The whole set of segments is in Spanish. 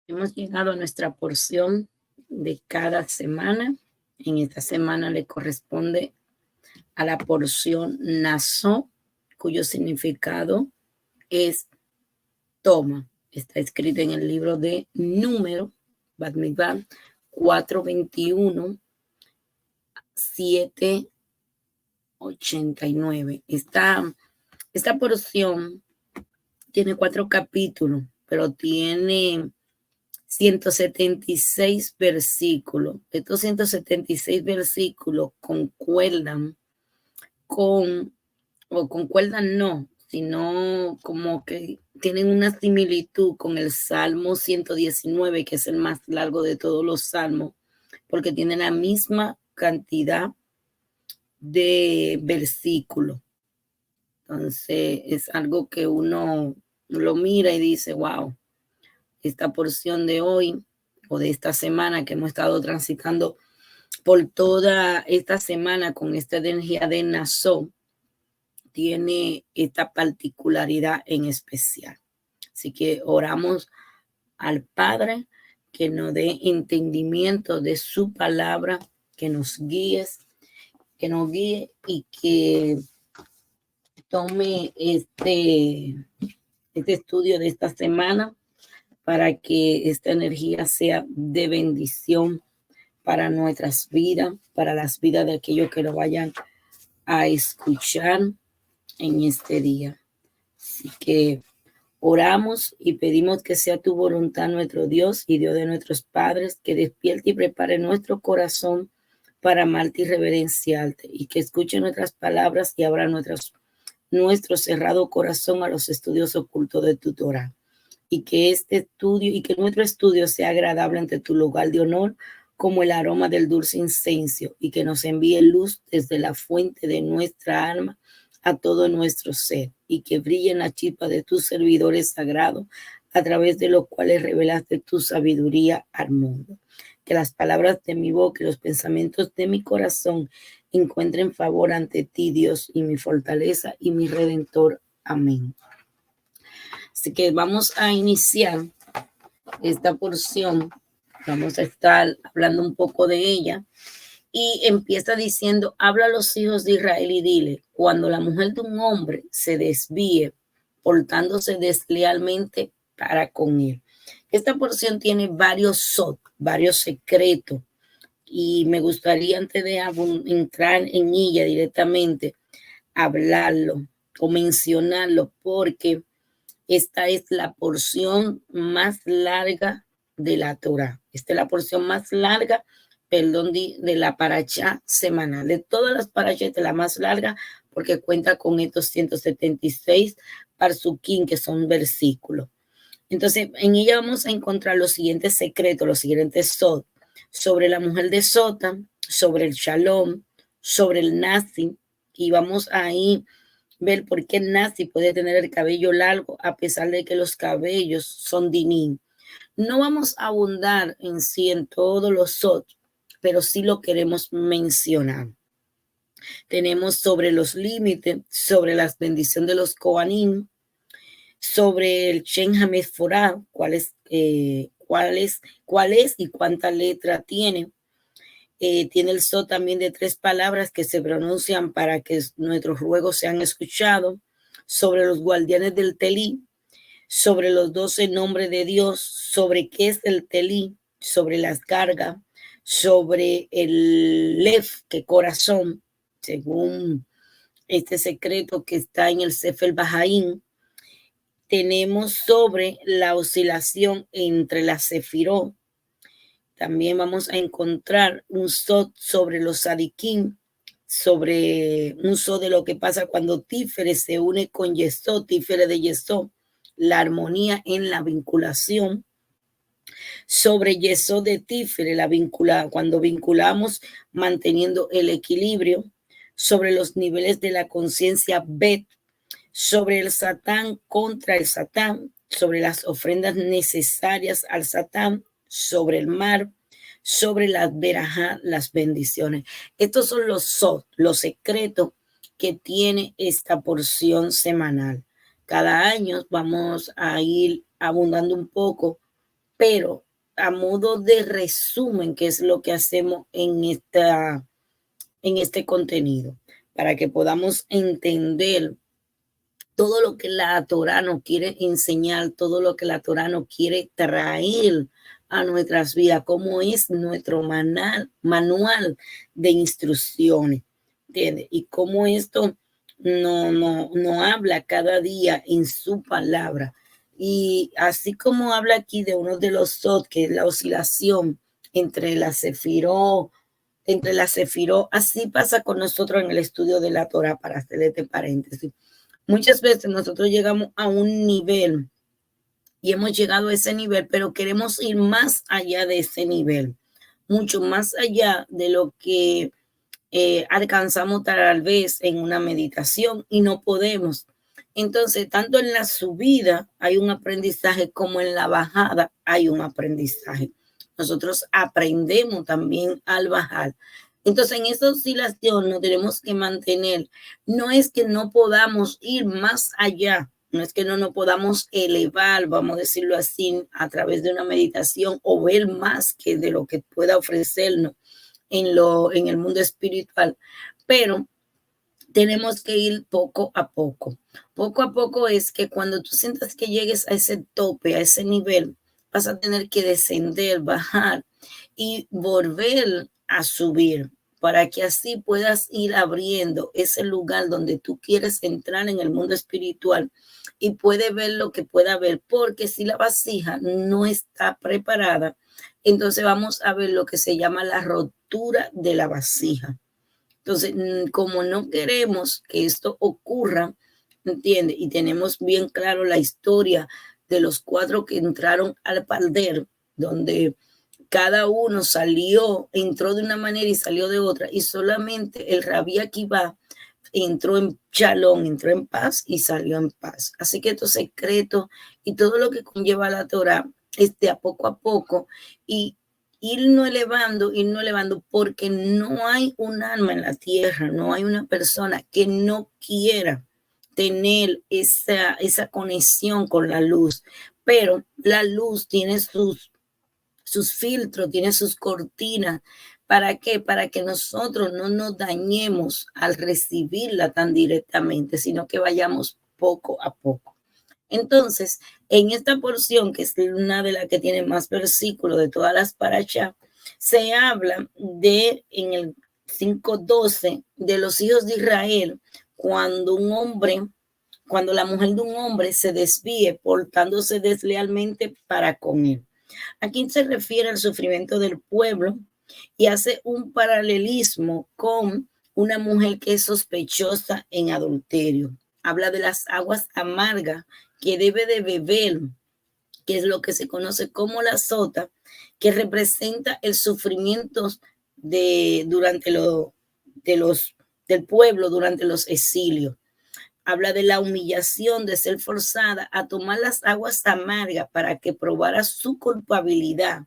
Hemos llegado a nuestra porción de cada semana. En esta semana le corresponde a la porción Naso, cuyo significado es toma. Está escrito en el libro de Número, Bamidbar 4:21, 7:89. Esta porción tiene 4 capítulos, pero tiene 176 versículos. Estos 176 versículos concuerdan o concuerdan no, sino como que tienen una similitud con el Salmo 119, que es el más largo de todos los salmos, porque tiene la misma cantidad de versículos. Entonces es algo que uno lo mira y dice, wow, esta porción de hoy o de esta semana que hemos estado transitando por toda esta semana con esta energía de Naso, tiene esta particularidad en especial. Así que oramos al Padre que nos dé entendimiento de su palabra, que nos guíe y que tome este estudio de esta semana para que esta energía sea de bendición para nuestras vidas, para las vidas de aquellos que lo vayan a escuchar en este día. Así que oramos y pedimos que sea tu voluntad, nuestro Dios y Dios de nuestros padres, que despierte y prepare nuestro corazón para amarte y reverenciarte, y que escuche nuestras palabras y abra nuestro cerrado corazón a los estudios ocultos de tu Torah. Y que nuestro estudio sea agradable ante tu lugar de honor, como el aroma del dulce incienso, y que nos envíe luz desde la fuente de nuestra alma a todo nuestro ser, y que brille en la chispa de tus servidores sagrados, a través de los cuales revelaste tu sabiduría al mundo. Que las palabras de mi boca y los pensamientos de mi corazón encuentren favor ante ti, Dios, y mi fortaleza y mi redentor. Amén. Así que vamos a iniciar esta porción, vamos a estar hablando un poco de ella, y empieza diciendo: habla a los hijos de Israel y dile, cuando la mujer de un hombre se desvíe, portándose deslealmente para con él. Esta porción tiene varios secretos, y me gustaría, antes de entrar en ella directamente, hablarlo o mencionarlo, porque esta es la porción más larga de la Torah. Esta es la porción más larga, de la parashá semanal. De todas las parashas, de la más larga, porque cuenta con estos 176 parsukim, que son versículos. Entonces, en ella vamos a encontrar los siguientes secretos, los siguientes sod, sobre la mujer de Sota, sobre el Shalom, sobre el Nazi, y vamos ahí ver por qué el nazi puede tener el cabello largo a pesar de que los cabellos son dinim. No vamos a abundar en sí en todos los sot, pero sí lo queremos mencionar. Tenemos sobre los límites, sobre las bendiciones de los Kohanim, sobre el Shem HaMeforah, cuál es y cuánta letra tiene. Tiene el so también de 3 palabras que se pronuncian para que nuestros ruegos sean escuchados, sobre los guardianes del Telí, sobre los 12 nombres de Dios, sobre qué es el Telí, sobre las cargas, sobre el Lev, que corazón, según este secreto que está en el Sefer Bahaim. Tenemos sobre la oscilación entre la Sefirot. También vamos a encontrar un sod sobre los sadikim, sobre un sod de lo que pasa cuando Tífere se une con Yesod, Tífere de Yesod, la armonía en la vinculación. Sobre Yesod de Tífere, cuando vinculamos manteniendo el equilibrio. Sobre los niveles de la conciencia Bet, sobre el Satán contra el Satán, sobre las ofrendas necesarias al Satán, sobre el mar, sobre las verajá, las bendiciones. Estos son los secretos que tiene esta porción semanal. Cada año vamos a ir abundando un poco pero a modo de resumen, ¿qué es lo que hacemos en este contenido? Para que podamos entender todo lo que la Torá nos quiere enseñar, todo lo que la Torá nos quiere traer a nuestras vidas, cómo es nuestro manual de instrucciones, ¿entiendes? Y cómo esto no habla cada día en su palabra. Y así como habla aquí de uno de los sot, que es la oscilación entre la sefiró, así pasa con nosotros en el estudio de la Torá, para hacer este paréntesis. Muchas veces nosotros llegamos a un nivel y hemos llegado a ese nivel, pero queremos ir más allá de ese nivel, mucho más allá de lo que alcanzamos tal vez en una meditación y no podemos. Entonces, tanto en la subida hay un aprendizaje como en la bajada hay un aprendizaje. Nosotros aprendemos también al bajar. Entonces, en esa oscilación nos tenemos que mantener. No es que no podamos ir más allá, no es que no nos podamos elevar, vamos a decirlo así, a través de una meditación o ver más que de lo que pueda ofrecernos en el mundo espiritual, pero tenemos que ir poco a poco. Poco a poco es que cuando tú sientas que llegues a ese tope, a ese nivel, vas a tener que descender, bajar y volver a subir para que así puedas ir abriendo ese lugar donde tú quieres entrar en el mundo espiritual y puede ver lo que pueda ver, porque si la vasija no está preparada, entonces vamos a ver lo que se llama la rotura de la vasija. Entonces, como no queremos que esto ocurra, ¿entiende? Y tenemos bien claro la historia de los 4 que entraron al palder, donde cada uno entró de una manera y salió de otra, y solamente el Rabí Akiva entró en shalom, entró en paz y salió en paz. Así que estos secretos y todo lo que conlleva la Torah es de a poco y irnos elevando, porque no hay un alma en la tierra, no hay una persona que no quiera tener esa conexión con la luz, pero la luz tiene sus filtros, tiene sus cortinas. ¿Para qué? Para que nosotros no nos dañemos al recibirla tan directamente, sino que vayamos poco a poco. Entonces, en esta porción, que es una de las que tiene más versículos de todas las parashá, se habla en el 5:12, de los hijos de Israel, cuando la mujer de un hombre se desvíe portándose deslealmente para con él. Aquí se refiere al sufrimiento del pueblo y hace un paralelismo con una mujer que es sospechosa en adulterio. Habla de las aguas amargas que debe de beber, que es lo que se conoce como la sota, que representa el sufrimiento del pueblo durante los exilios. Habla de la humillación de ser forzada a tomar las aguas amargas para que probara su culpabilidad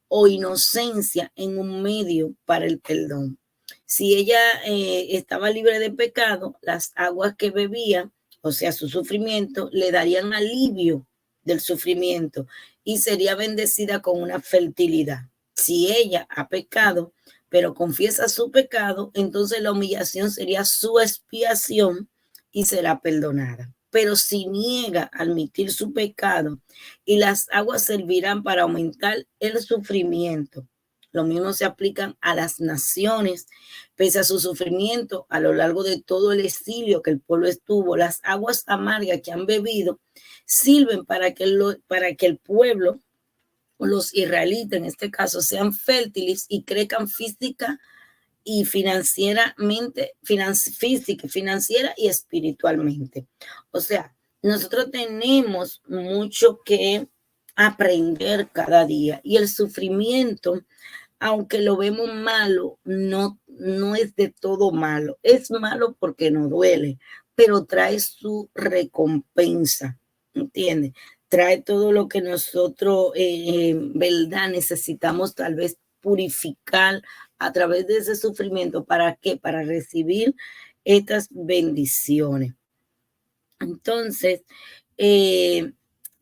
o inocencia en un medio para el perdón. Si ella estaba libre de pecado, las aguas que bebía, o sea, su sufrimiento, le darían alivio del sufrimiento y sería bendecida con una fertilidad. Si ella ha pecado, pero confiesa su pecado, entonces la humillación sería su expiación y será perdonada. Pero si niega admitir su pecado, y las aguas servirán para aumentar el sufrimiento. Lo mismo se aplican a las naciones. Pese a su sufrimiento a lo largo de todo el exilio que el pueblo estuvo, las aguas amargas que han bebido sirven para que el pueblo, los israelitas en este caso, sean fértiles y crezcan física y financiera y espiritualmente. O sea, nosotros tenemos mucho que aprender cada día, y el sufrimiento, aunque lo vemos malo, no es de todo malo. Es malo porque nos duele, pero trae su recompensa, ¿entiendes? Trae todo lo que nosotros, verdad, necesitamos tal vez purificar a través de ese sufrimiento. ¿Para qué? Para recibir estas bendiciones. Entonces,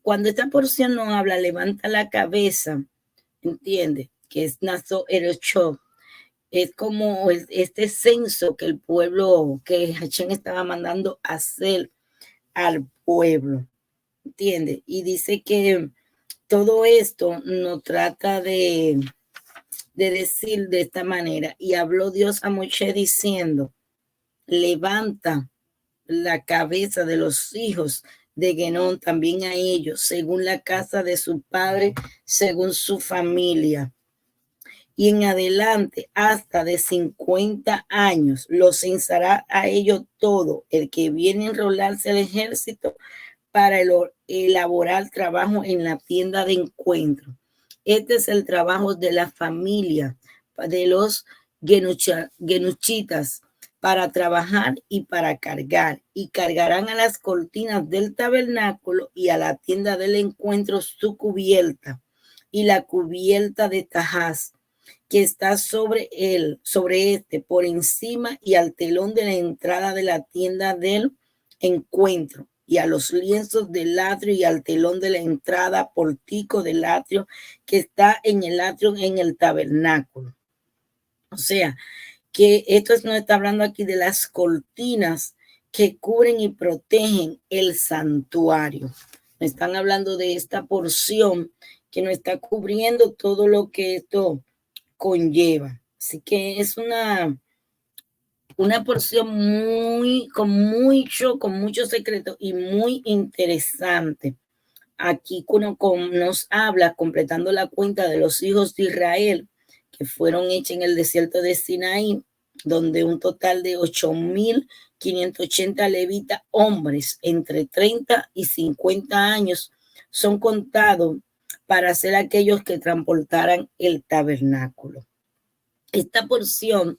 cuando esta porción no habla, levanta la cabeza, entiende, que es Nazo Erocho, es como este censo que el pueblo, que Hachén estaba mandando hacer al pueblo, entiende, y dice que todo esto no trata de decir de esta manera, y habló Dios a Moisés diciendo, levanta la cabeza de los hijos de Genón también a ellos, según la casa de su padre, según su familia. Y en adelante, hasta de 50 años, los censará a ellos todo el que viene a enrolarse al ejército para elaborar trabajo en la tienda de encuentro. Este es el trabajo de la familia de los genuchitas para trabajar y para cargar, y cargarán a las cortinas del tabernáculo y a la tienda del encuentro su cubierta y la cubierta de Tajaz que está sobre él, sobre este, por encima y al telón de la entrada de la tienda del encuentro y a los lienzos del atrio y al telón de la entrada portico del atrio que está en el atrio en el tabernáculo. O sea, que esto no está hablando aquí de las cortinas que cubren y protegen el santuario. Están hablando de esta porción que nos está cubriendo todo lo que esto conlleva. Así que es una porción con mucho secreto y muy interesante. Aquí nos habla, completando la cuenta de los hijos de Israel, que fueron hechos en el desierto de Sinaí, donde un total de 8,580 levitas, hombres entre 30 y 50 años, son contados para ser aquellos que transportaran el tabernáculo. Esta porción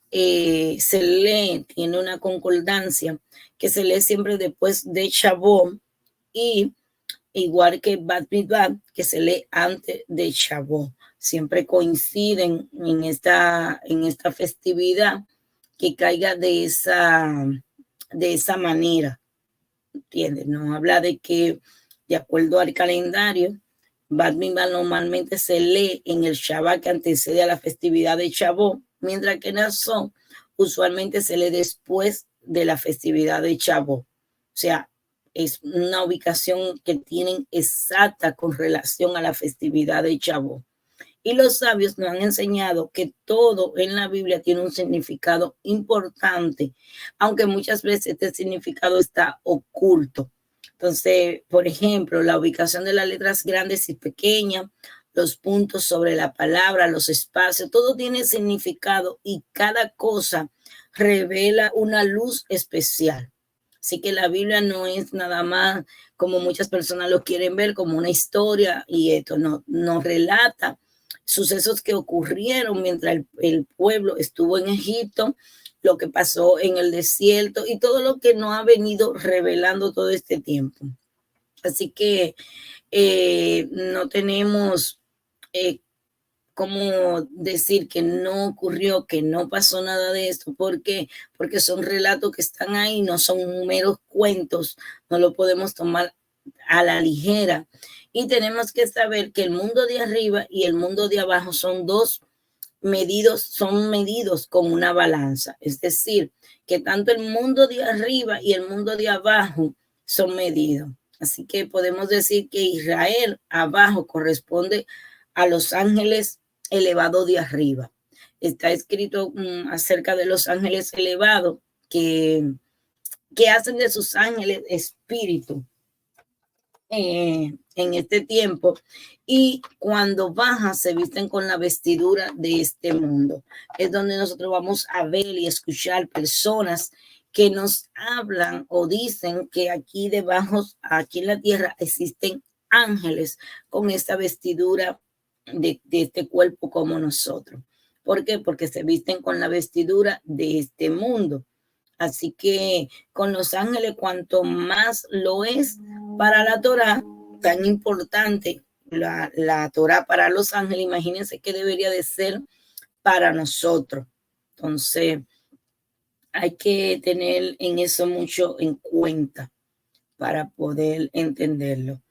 se lee, tiene una concordancia que se lee siempre después de Shavuot, y igual que Bat Mitzvah, que se lee antes de Shavuot. Siempre coinciden en esta festividad que caiga de esa manera. ¿Entiendes? No habla de que, de acuerdo al calendario, Bat Mitzvah normalmente se lee en el Shabbat que antecede a la festividad de Shavuot, mientras que Nassau usualmente se lee después de la festividad de Shavuot. O sea, es una ubicación que tienen exacta con relación a la festividad de Shavuot. Y los sabios nos han enseñado que todo en la Biblia tiene un significado importante, aunque muchas veces este significado está oculto. Entonces, por ejemplo, la ubicación de las letras grandes y pequeñas, los puntos sobre la palabra, los espacios, todo tiene significado y cada cosa revela una luz especial. Así que la Biblia no es nada más como muchas personas lo quieren ver, como una historia, y esto nos relata sucesos que ocurrieron mientras el pueblo estuvo en Egipto, lo que pasó en el desierto y todo lo que nos ha venido revelando todo este tiempo. Así que no tenemos cómo decir que no ocurrió, que no pasó nada de esto. ¿Por qué? Porque son relatos que están ahí, no son meros cuentos, no lo podemos tomar a la ligera. Y tenemos que saber que el mundo de arriba y el mundo de abajo son medidos con una balanza. Es decir, que tanto el mundo de arriba y el mundo de abajo son medidos. Así que podemos decir que Israel abajo corresponde a los ángeles elevados de arriba. Está escrito acerca de los ángeles elevados que hacen de sus ángeles espíritu en este tiempo, y cuando bajan se visten con la vestidura de este mundo. Es donde nosotros vamos a ver y escuchar personas que nos hablan o dicen que aquí debajo, aquí en la tierra, existen ángeles con esta vestidura de este cuerpo como nosotros. ¿Por qué? Porque se visten con la vestidura de este mundo. Así que con los ángeles, cuanto más lo es para la Torá, tan importante la Torá para los ángeles, imagínense qué debería de ser para nosotros. Entonces, hay que tener en eso mucho en cuenta para poder entenderlo.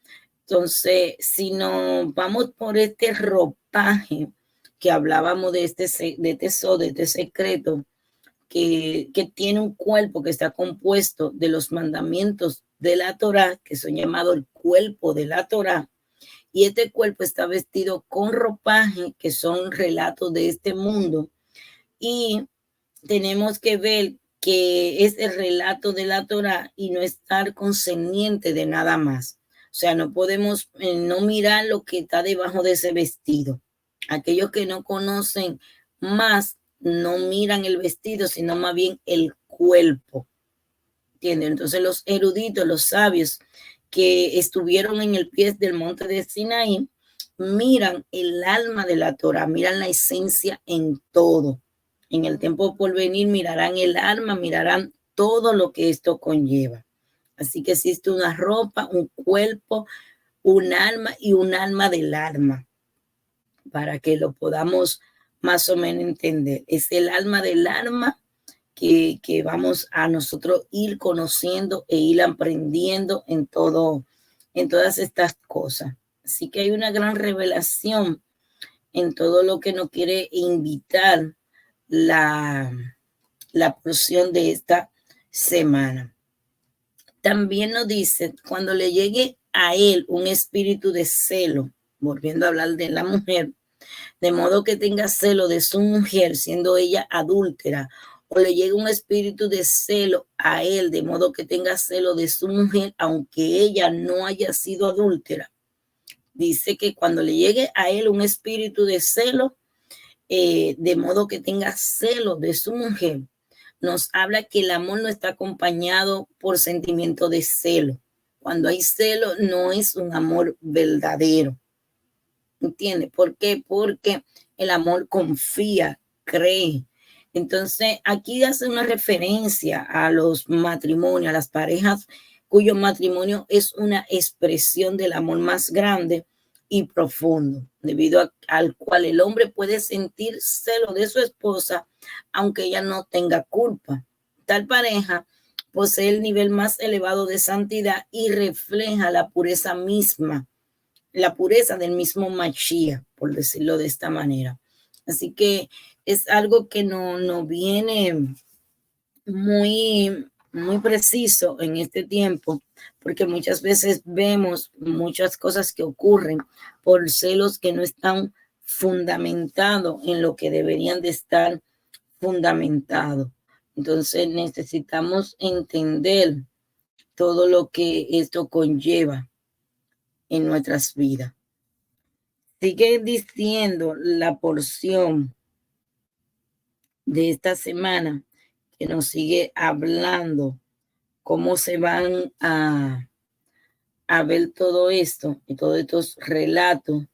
Entonces, si nos vamos por este ropaje que hablábamos de de este secreto, que tiene un cuerpo que está compuesto de los mandamientos de la Torá, que son llamados el cuerpo de la Torá, y este cuerpo está vestido con ropaje, que son relatos de este mundo, y tenemos que ver que es el relato de la Torá y no estar concerniente de nada más. O sea, no podemos no mirar lo que está debajo de ese vestido. Aquellos que no conocen más no miran el vestido, sino más bien el cuerpo. ¿Entienden? Entonces los eruditos, los sabios que estuvieron en el pie del monte de Sinaí, miran el alma de la Torah, miran la esencia en todo. En el tiempo por venir mirarán el alma, mirarán todo lo que esto conlleva. Así que existe una ropa, un cuerpo, un alma y un alma del alma, para que lo podamos más o menos entender. Es el alma del alma que vamos a nosotros ir conociendo e ir aprendiendo en todas estas cosas. Así que hay una gran revelación en todo lo que nos quiere invitar la porción de esta semana. También nos dice, cuando le llegue a él un espíritu de celo, volviendo a hablar de la mujer, de modo que tenga celo de su mujer, siendo ella adúltera, o le llegue un espíritu de celo a él, de modo que tenga celo de su mujer, aunque ella no haya sido adúltera. Dice que cuando le llegue a él un espíritu de celo, de modo que tenga celo de su mujer, nos habla que el amor no está acompañado por sentimiento de celo. Cuando hay celo, no es un amor verdadero. ¿Entiendes? ¿Por qué? Porque el amor confía, cree. Entonces, aquí hace una referencia a los matrimonios, a las parejas cuyo matrimonio es una expresión del amor más grande y profundo, debido al cual el hombre puede sentir celo de su esposa, aunque ella no tenga culpa. Tal pareja posee el nivel más elevado de santidad y refleja la pureza misma, la pureza del mismo Mashiach, por decirlo de esta manera. Así que es algo que no viene muy, muy preciso en este tiempo, porque muchas veces vemos muchas cosas que ocurren por celos que no están fundamentados en lo que deberían de estar fundamentados. Entonces necesitamos entender todo lo que esto conlleva en nuestras vidas. Sigue diciendo la porción de esta semana que nos sigue hablando cómo se van a ver todo esto y todos estos relatos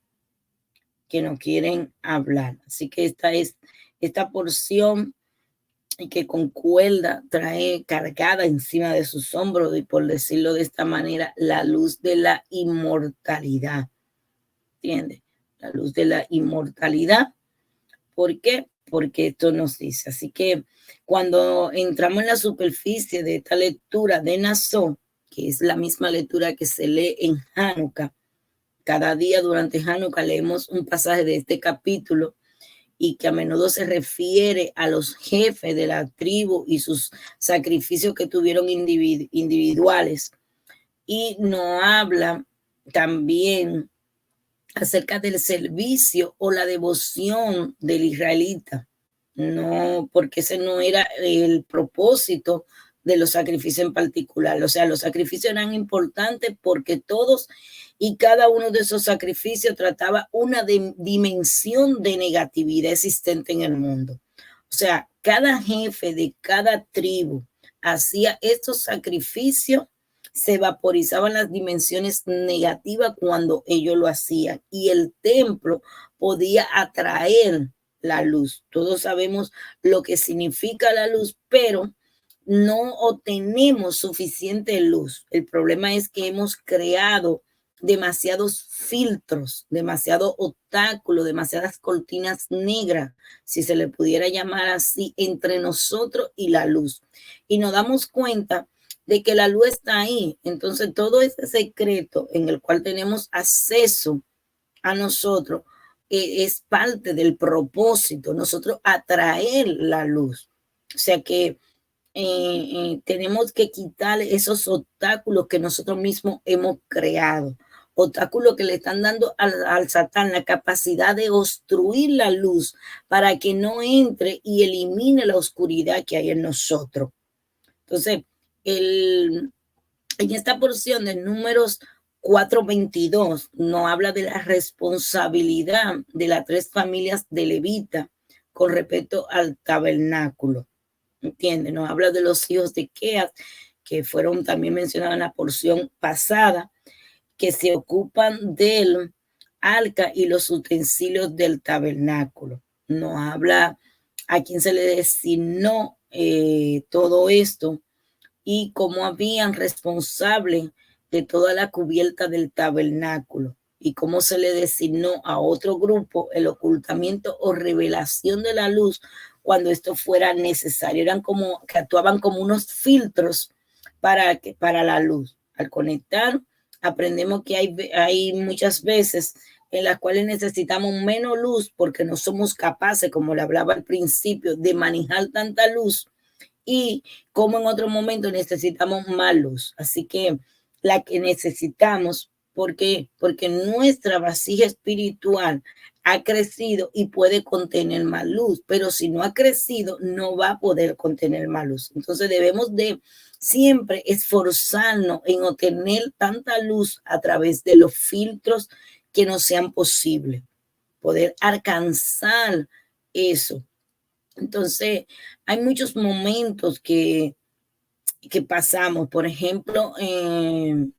que nos quieren hablar. Así que esta porción que concuerda, trae cargada encima de sus hombros, y por decirlo de esta manera, la luz de la inmortalidad. ¿Entiendes? La luz de la inmortalidad. ¿Por qué? Porque esto nos dice. Así que cuando entramos en la superficie de esta lectura de Nassau, que es la misma lectura que se lee en Hanukkah, cada día durante Hanukkah leemos un pasaje de este capítulo y que a menudo se refiere a los jefes de la tribu y sus sacrificios que tuvieron individuales. Y nos habla también acerca del servicio o la devoción del israelita. No, porque ese no era el propósito de los sacrificios en particular. O sea, los sacrificios eran importantes porque todos y cada uno de esos sacrificios trataba una dimensión de negatividad existente en el mundo. O sea, cada jefe de cada tribu hacía estos sacrificios, se vaporizaban las dimensiones negativas cuando ellos lo hacían y el templo podía atraer la luz. Todos sabemos lo que significa la luz, pero no obtenemos suficiente luz. El problema es que hemos creado demasiados filtros, demasiado obstáculos, demasiadas cortinas negras, si se le pudiera llamar así, entre nosotros y la luz. Y nos damos cuenta de que la luz está ahí. Entonces, todo ese secreto en el cual tenemos acceso a nosotros es parte del propósito, nosotros atraer la luz. O sea que tenemos que quitar esos obstáculos que nosotros mismos hemos creado, obstáculos que le están dando al Satán la capacidad de obstruir la luz para que no entre y elimine la oscuridad que hay en nosotros. Entonces, en esta porción de Números 4:22 nos habla de la responsabilidad de las 3 familias de Levita con respecto al tabernáculo. ¿Entiendes? Nos habla de los hijos de Keas, que fueron también mencionados en la porción pasada, que se ocupan del arca y los utensilios del tabernáculo. Nos habla a quién se le designó todo esto y cómo habían responsable de toda la cubierta del tabernáculo y cómo se le designó a otro grupo el ocultamiento o revelación de la luz cuando esto fuera necesario. Eran como que actuaban como unos filtros para la luz. Al conectar, aprendemos que hay muchas veces en las cuales necesitamos menos luz porque no somos capaces, como le hablaba al principio, de manejar tanta luz, y como en otro momento necesitamos más luz. Así que la que necesitamos, ¿por qué? Porque nuestra vasija espiritual ha crecido y puede contener más luz, pero si no ha crecido, no va a poder contener más luz. Entonces debemos de siempre esforzarnos en obtener tanta luz a través de los filtros que nos sean posibles, poder alcanzar eso. Entonces, hay muchos momentos que pasamos, por ejemplo, en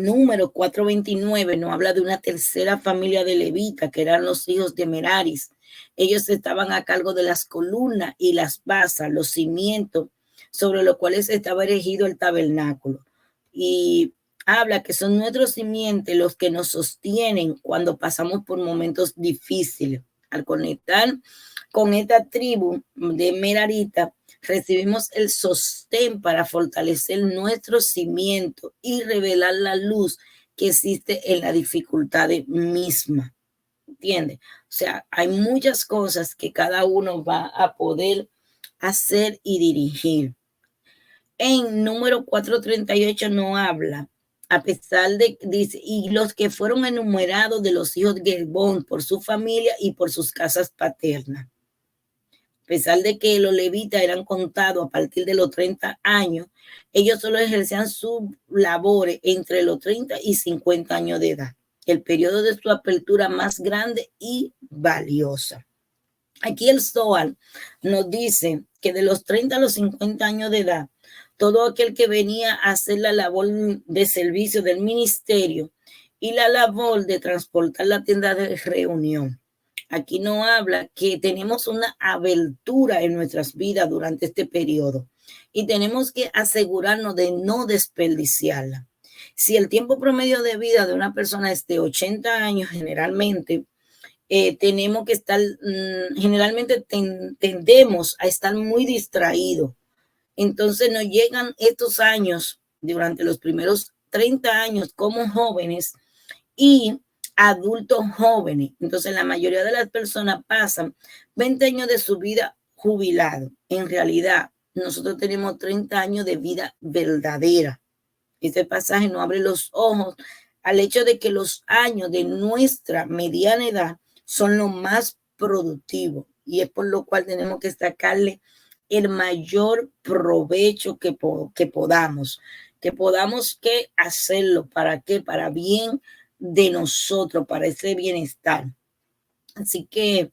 Número 4:29 nos habla de una tercera familia de Levita, que eran los hijos de Meraris. Ellos estaban a cargo de las columnas y las basas, los cimientos, sobre los cuales estaba erigido el tabernáculo. Y habla que son nuestros simientes los que nos sostienen cuando pasamos por momentos difíciles. Al conectar con esta tribu de Merarita, recibimos el sostén para fortalecer nuestro cimiento y revelar la luz que existe en la dificultad misma. ¿Entiendes? O sea, hay muchas cosas que cada uno va a poder hacer y dirigir. En Número 4:38 no habla, a pesar de, dice, y los que fueron enumerados de los hijos de Gerbón por su familia y por sus casas paternas. A pesar de que los levitas eran contados a partir de los 30 años, ellos solo ejercían sus labores entre los 30 y 50 años de edad, el periodo de su apertura más grande y valiosa. Aquí el Zohar nos dice que de los 30 a los 50 años de edad, todo aquel que venía a hacer la labor de servicio del ministerio y la labor de transportar la tienda de reunión. Aquí no habla que tenemos una abertura en nuestras vidas durante este periodo y tenemos que asegurarnos de no desperdiciarla. Si el tiempo promedio de vida de una persona es de 80 años, generalmente tenemos que estar, generalmente tendemos a estar muy distraídos. Entonces nos llegan estos años, durante los primeros 30 años como jóvenes y adultos jóvenes. Entonces la mayoría de las personas pasan 20 años de su vida jubilado. En realidad, nosotros tenemos 30 años de vida verdadera. Este pasaje nos abre los ojos al hecho de que los años de nuestra mediana edad son lo más productivo y es por lo cual tenemos que sacarle el mayor provecho que podamos que hacerlo. ¿Para qué? Para bien de nosotros, para ese bienestar. Así que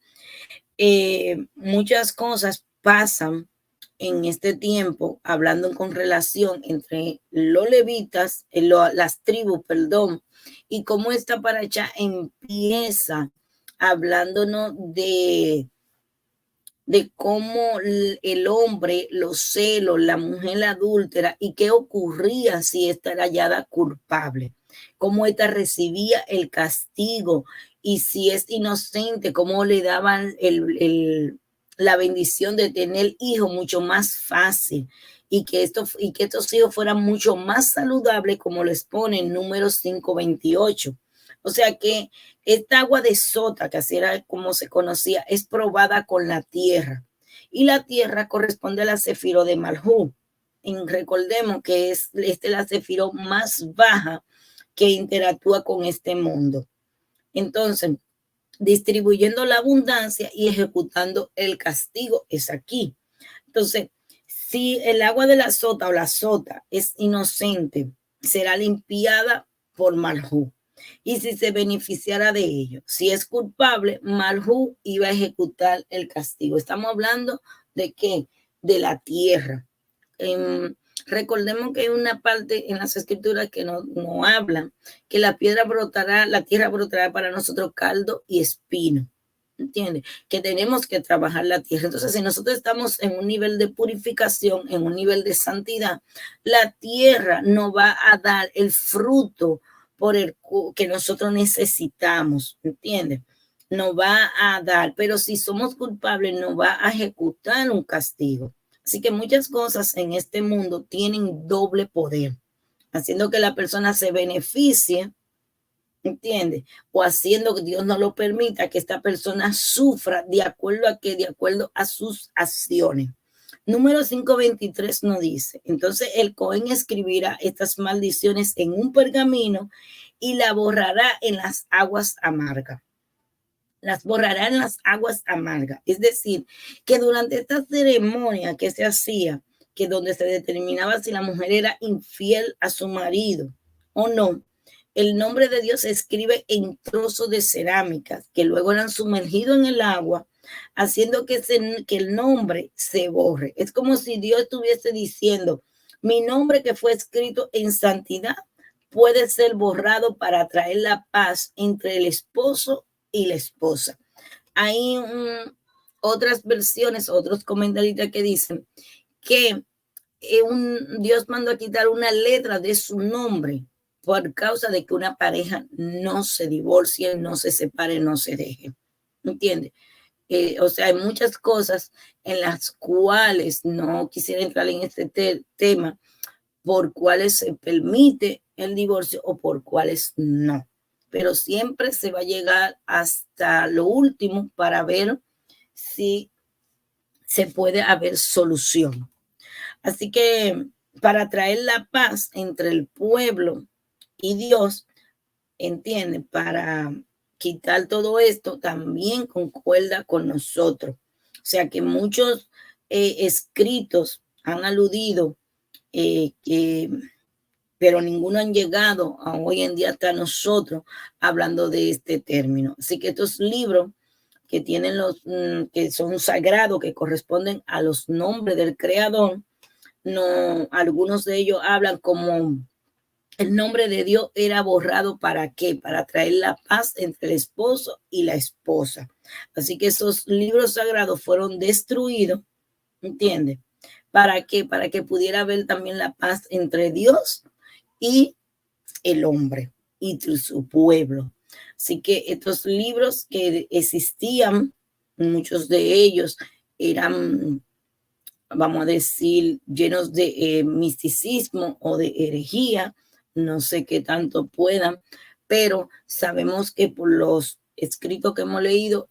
muchas cosas pasan en este tiempo, hablando con relación entre los levitas, las tribus, perdón, y cómo esta paracha empieza hablándonos de cómo el hombre, los celos, la mujer adúltera y qué ocurría si esta era hallada culpable, cómo esta recibía el castigo y si es inocente, cómo le daban la bendición de tener hijos mucho más fácil y que estos hijos fueran mucho más saludables, como lo expone en Números 5:28. O sea que esta agua de sota, que así era como se conocía, es probada con la tierra. Y la tierra corresponde a la cefiro de Malhú. Y recordemos que es la cefiro más baja que interactúa con este mundo. Entonces, distribuyendo la abundancia y ejecutando el castigo es aquí. Entonces, si el agua de la sota o la sota es inocente, será limpiada por Malhú. Y si se beneficiara de ello, si es culpable, Malhú iba a ejecutar el castigo. Estamos hablando de qué? De la tierra. Recordemos que hay una parte en las escrituras que no hablan que la tierra brotará para nosotros caldo y espino. ¿Entiendes? Que tenemos que trabajar la tierra. Entonces, si nosotros estamos en un nivel de purificación, en un nivel de santidad, la tierra nos va a dar el fruto por el que nosotros necesitamos. ¿Entiendes? Nos va a dar, pero si somos culpables, nos va a ejecutar un castigo. Así que muchas cosas en este mundo tienen doble poder, haciendo que la persona se beneficie, ¿entiende? O haciendo que Dios no lo permita, que esta persona sufra de acuerdo a qué, de acuerdo a sus acciones. Número 5:23 nos dice, entonces el Cohen escribirá estas maldiciones en un pergamino y la borrará en las aguas amargas. Las borrará en las aguas amargas. Es decir, que durante esta ceremonia que se hacía, que donde se determinaba si la mujer era infiel a su marido o no, el nombre de Dios se escribe en trozos de cerámica que luego eran sumergidos en el agua, haciendo que el nombre se borre. Es como si Dios estuviese diciendo, mi nombre que fue escrito en santidad puede ser borrado para traer la paz entre el esposo y la esposa. Hay otras versiones, otros comentaristas que dicen que Dios mandó a quitar una letra de su nombre por causa de que una pareja no se divorcie, no se separe, no se deje. ¿Entiendes? O sea, hay muchas cosas en las cuales no quisiera entrar en este tema, por cuales se permite el divorcio o por cuales no. Pero siempre se va a llegar hasta lo último para ver si se puede haber solución. Así que para traer la paz entre el pueblo y Dios, entiende, para quitar todo esto, también concuerda con nosotros. O sea que muchos escritos han aludido que pero ninguno han llegado a hoy en día hasta nosotros hablando de este término. Así que estos libros que tienen que son sagrados, que corresponden a los nombres del Creador, no, algunos de ellos hablan como el nombre de Dios era borrado. ¿Para qué? Para traer la paz entre el esposo y la esposa. Así que esos libros sagrados fueron destruidos, ¿entiendes? ¿Para qué? Para que pudiera haber también la paz entre Dios y el hombre y su pueblo. Así que estos libros que existían, muchos de ellos eran, vamos a decir, llenos de misticismo o de herejía, no sé qué tanto puedan, pero sabemos que por los escritos que hemos leído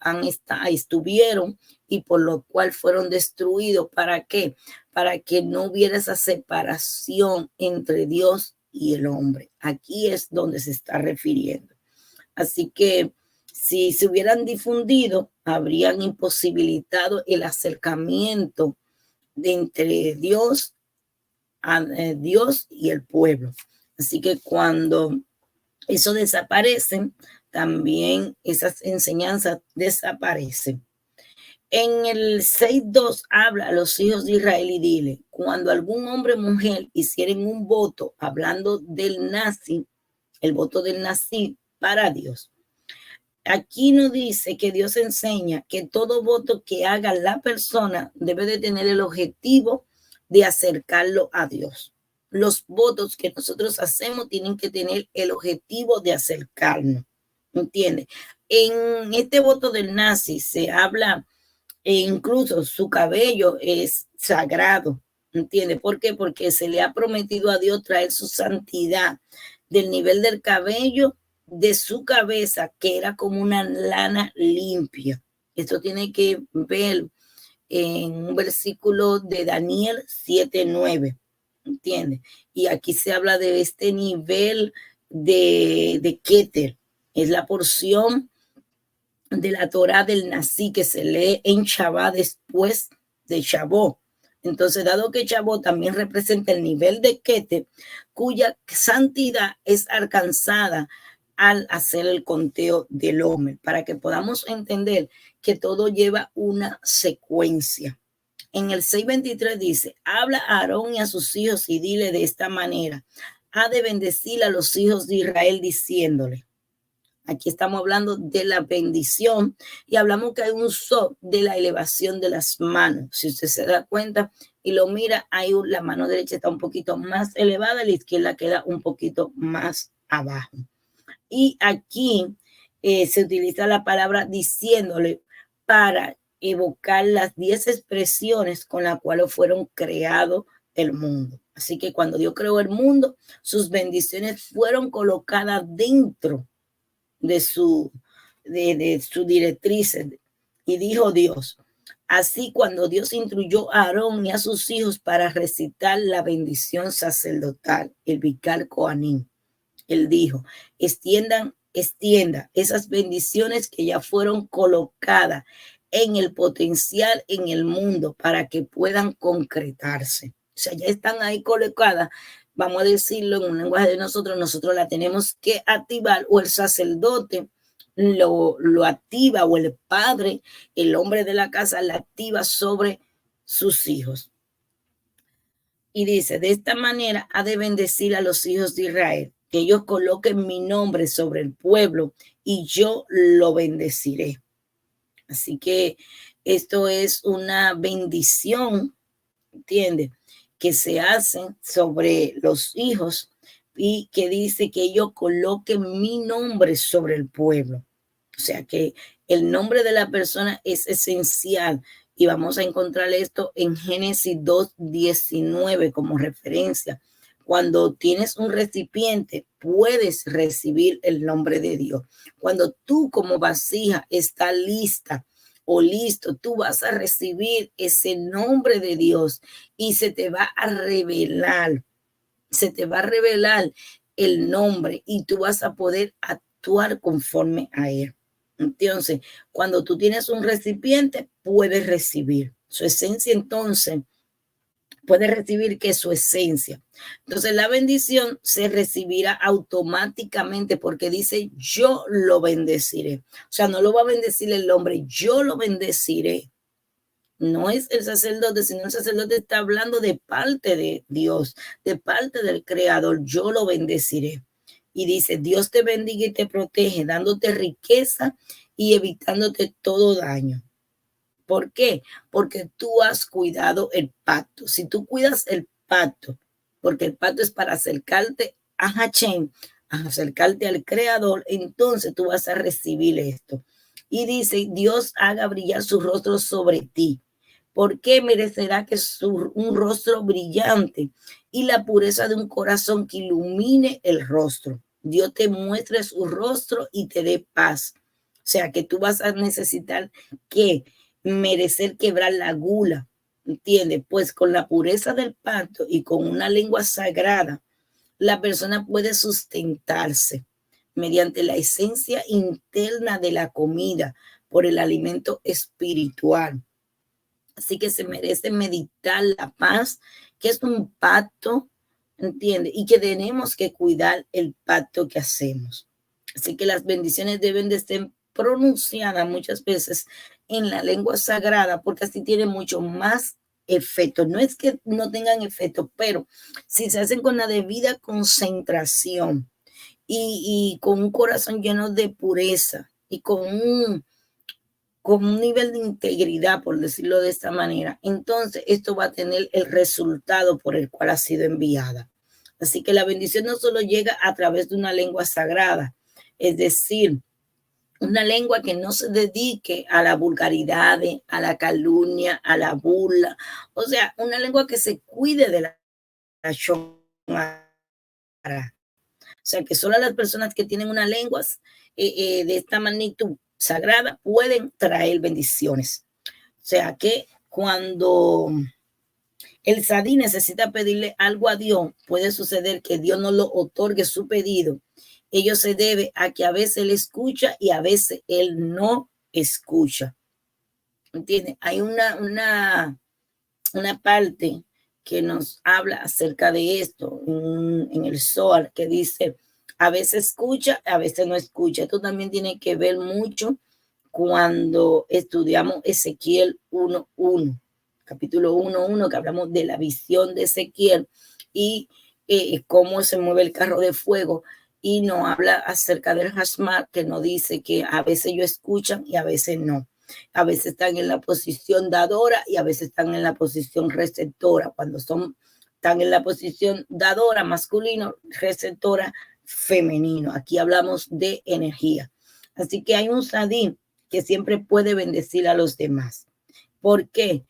estuvieron y por lo cual fueron destruidos. ¿Para qué? Para que no hubiera esa separación entre Dios y el hombre. Aquí es donde se está refiriendo. Así que si se hubieran difundido, habrían imposibilitado el acercamiento entre Dios y el pueblo. Así que cuando eso desaparece, también esas enseñanzas desaparecen. En el 6:2 habla a los hijos de Israel y dile, cuando algún hombre o mujer hicieren un voto, hablando del nazi, el voto del nazi para Dios. Aquí nos dice que Dios enseña que todo voto que haga la persona debe de tener el objetivo de acercarlo a Dios. Los votos que nosotros hacemos tienen que tener el objetivo de acercarnos, ¿entiendes? En este voto del nazi se habla e incluso su cabello es sagrado. ¿Entiende? ¿Por qué? Porque se le ha prometido a Dios traer su santidad del nivel del cabello de su cabeza, que era como una lana limpia. Esto tiene que ver en un versículo de Daniel 7:9. ¿Entiendes? Y aquí se habla de este nivel de Keter. Es la porción de la Torá del Nací que se lee en Shabbat después de Shavuot. Entonces, dado que Shavuot también representa el nivel de Keter, cuya santidad es alcanzada al hacer el conteo del hombre, para que podamos entender que todo lleva una secuencia. En el 6:23 dice, habla a Aarón y a sus hijos y dile de esta manera, ha de bendecir a los hijos de Israel diciéndole. Aquí estamos hablando de la bendición y hablamos que hay un so de la elevación de las manos. Si usted se da cuenta y lo mira, la mano derecha está un poquito más elevada, la izquierda queda un poquito más abajo. Y aquí se utiliza la palabra diciéndole para evocar las 10 expresiones con las cuales fueron creados el mundo. Así que cuando Dios creó el mundo, sus bendiciones fueron colocadas dentro de su directrices. Y dijo Dios, así cuando Dios instruyó a Aarón y a sus hijos para recitar la bendición sacerdotal, el Vicar Coanim, él dijo, extienda esas bendiciones que ya fueron colocadas en el potencial en el mundo para que puedan concretarse. O sea, ya están ahí colocadas. Vamos a decirlo en un lenguaje de nosotros la tenemos que activar, o el sacerdote lo activa, o el padre, el hombre de la casa, la activa sobre sus hijos. Y dice, de esta manera ha de bendecir a los hijos de Israel, que ellos coloquen mi nombre sobre el pueblo y yo lo bendeciré. Así que esto es una bendición, ¿entiendes? Que se hacen sobre los hijos y que dice que ellos coloquen mi nombre sobre el pueblo. O sea que el nombre de la persona es esencial y vamos a encontrar esto en Génesis 2:19 como referencia. Cuando tienes un recipiente, puedes recibir el nombre de Dios. Cuando tú como vasija estás lista o listo, tú vas a recibir ese nombre de Dios y se te va a revelar el nombre y tú vas a poder actuar conforme a él. Entonces, cuando tú tienes un recipiente, puedes recibir su esencia. Entonces, puedes recibir que su esencia. Entonces, la bendición se recibirá automáticamente porque dice, yo lo bendeciré. O sea, no lo va a bendecir el hombre, yo lo bendeciré. No es el sacerdote, sino el sacerdote está hablando de parte de Dios, de parte del Creador. Yo lo bendeciré. Y dice, Dios te bendiga y te protege, dándote riqueza y evitándote todo daño. ¿Por qué? Porque tú has cuidado el pacto. Si tú cuidas el pacto, porque el pacto es para acercarte a Hashem, a acercarte al Creador, entonces tú vas a recibir esto. Y dice, Dios haga brillar su rostro sobre ti. ¿Por qué merecerá que un rostro brillante y la pureza de un corazón que ilumine el rostro? Dios te muestre su rostro y te dé paz. O sea que tú vas a necesitar que merecer quebrar la gula, ¿entiendes? Pues con la pureza del pacto y con una lengua sagrada, la persona puede sustentarse mediante la esencia interna de la comida por el alimento espiritual. Así que se merece meditar la paz, que es un pacto, ¿entiendes? Y que tenemos que cuidar el pacto que hacemos. Así que las bendiciones deben de ser pronunciadas muchas veces en la lengua sagrada, porque así tiene mucho más efecto. No es que no tengan efecto, pero si se hacen con la debida concentración y con un corazón lleno de pureza y con un nivel de integridad, por decirlo de esta manera, entonces esto va a tener el resultado por el cual ha sido enviada. Así que la bendición no solo llega a través de una lengua sagrada, es decir, Una lengua que no se dedique a la vulgaridad, a la calumnia, a la burla. O sea, una lengua que se cuide de la shonara. O sea, que solo las personas que tienen unas lenguas de esta magnitud sagrada pueden traer bendiciones. O sea, que cuando el sadí necesita pedirle algo a Dios, puede suceder que Dios no lo otorgue su pedido. Ello se debe a que a veces él escucha y a veces él no escucha. ¿Entiendes? Hay una parte que nos habla acerca de esto en el Zohar, que dice, a veces escucha, a veces no escucha. Esto también tiene que ver mucho cuando estudiamos Ezequiel 1:1, capítulo 1:1, que hablamos de la visión de Ezequiel y cómo se mueve el carro de fuego, y nos habla acerca del Hashmat, que nos dice que a veces ellos escuchan y a veces no. A veces están en la posición dadora y a veces están en la posición receptora. Cuando están en la posición dadora masculino, receptora femenino. Aquí hablamos de energía. Así que hay un sadí que siempre puede bendecir a los demás. ¿Por qué?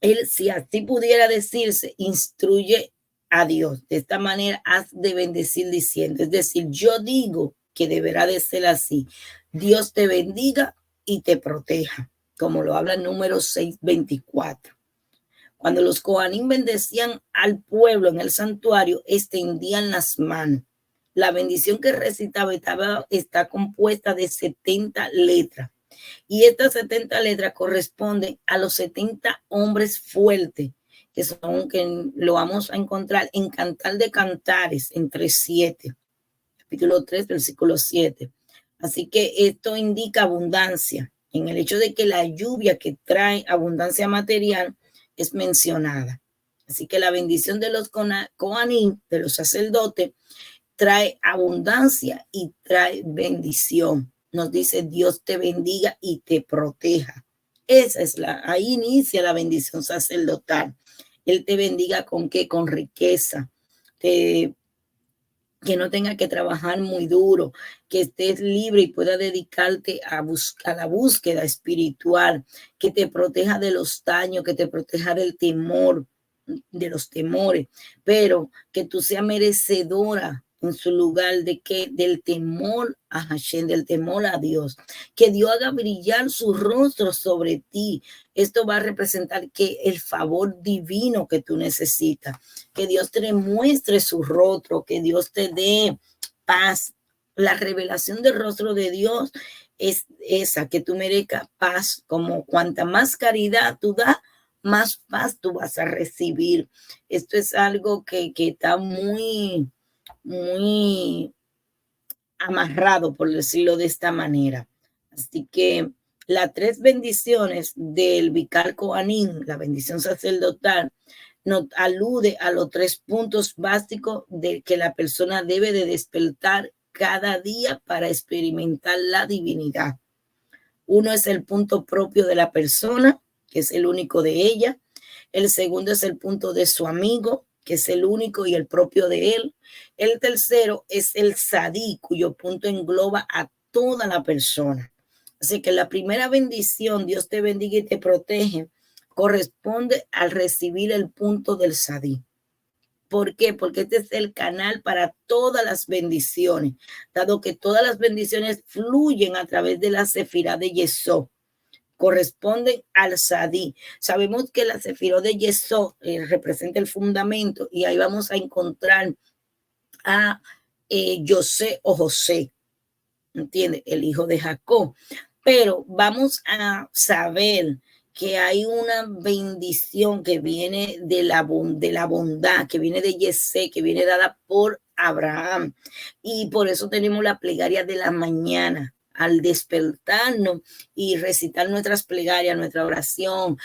Él, si así pudiera decirse, instruye a Dios. De esta manera has de bendecir diciendo, es decir, yo digo que deberá de ser así. Dios te bendiga y te proteja, como lo habla Números 6:24. Cuando los Coanín bendecían al pueblo en el santuario, extendían las manos. La bendición que recitaba está compuesta de 70 letras. Y estas 70 letras corresponden a los 70 hombres fuertes, que son, que lo vamos a encontrar en Cantar de Cantares, entre 7, capítulo 3, versículo 7. Así que esto indica abundancia, en el hecho de que la lluvia que trae abundancia material es mencionada. Así que la bendición de los Coanín, de los sacerdotes, trae abundancia y trae bendición. Nos dice, Dios te bendiga y te proteja. Esa es ahí inicia la bendición sacerdotal. Él te bendiga con qué, con riqueza, que no tenga que trabajar muy duro, que estés libre y pueda dedicarte a la búsqueda espiritual, que te proteja de los daños, que te proteja del temor, de los temores, pero que tú seas merecedora en su lugar de que del temor a Hashem, del temor a Dios, que Dios haga brillar su rostro sobre ti. Esto va a representar que el favor divino que tú necesitas, que Dios te muestre su rostro, que Dios te dé paz. La revelación del rostro de Dios es esa, que tú merezcas paz, como cuanta más caridad tú das, más paz tú vas a recibir. Esto es algo que está muy amarrado, por decirlo de esta manera. Así que las 3 bendiciones del Vicar Coanín, la bendición sacerdotal, nos alude a los 3 puntos básicos de que la persona debe de despertar cada día para experimentar la divinidad. Uno es el punto propio de la persona, que es el único de ella. El segundo es el punto de su amigo, que es el único y el propio de él. El tercero es el sadí, cuyo punto engloba a toda la persona. Así que la primera bendición, Dios te bendiga y te protege, corresponde al recibir el punto del sadí. ¿Por qué? Porque este es el canal para todas las bendiciones, dado que todas las bendiciones fluyen a través de la sefirá de Yesod, corresponden al sadí. Sabemos que la sefirá de Yesod representa el fundamento, y ahí vamos a encontrar a José o José, ¿entiendes? El hijo de Jacob. Pero vamos a saber que hay una bendición que viene de la bondad, que viene de Yesé, que viene dada por Abraham. Y por eso tenemos la plegaria de la mañana. Al despertarnos y recitar nuestras plegarias, nuestra oración,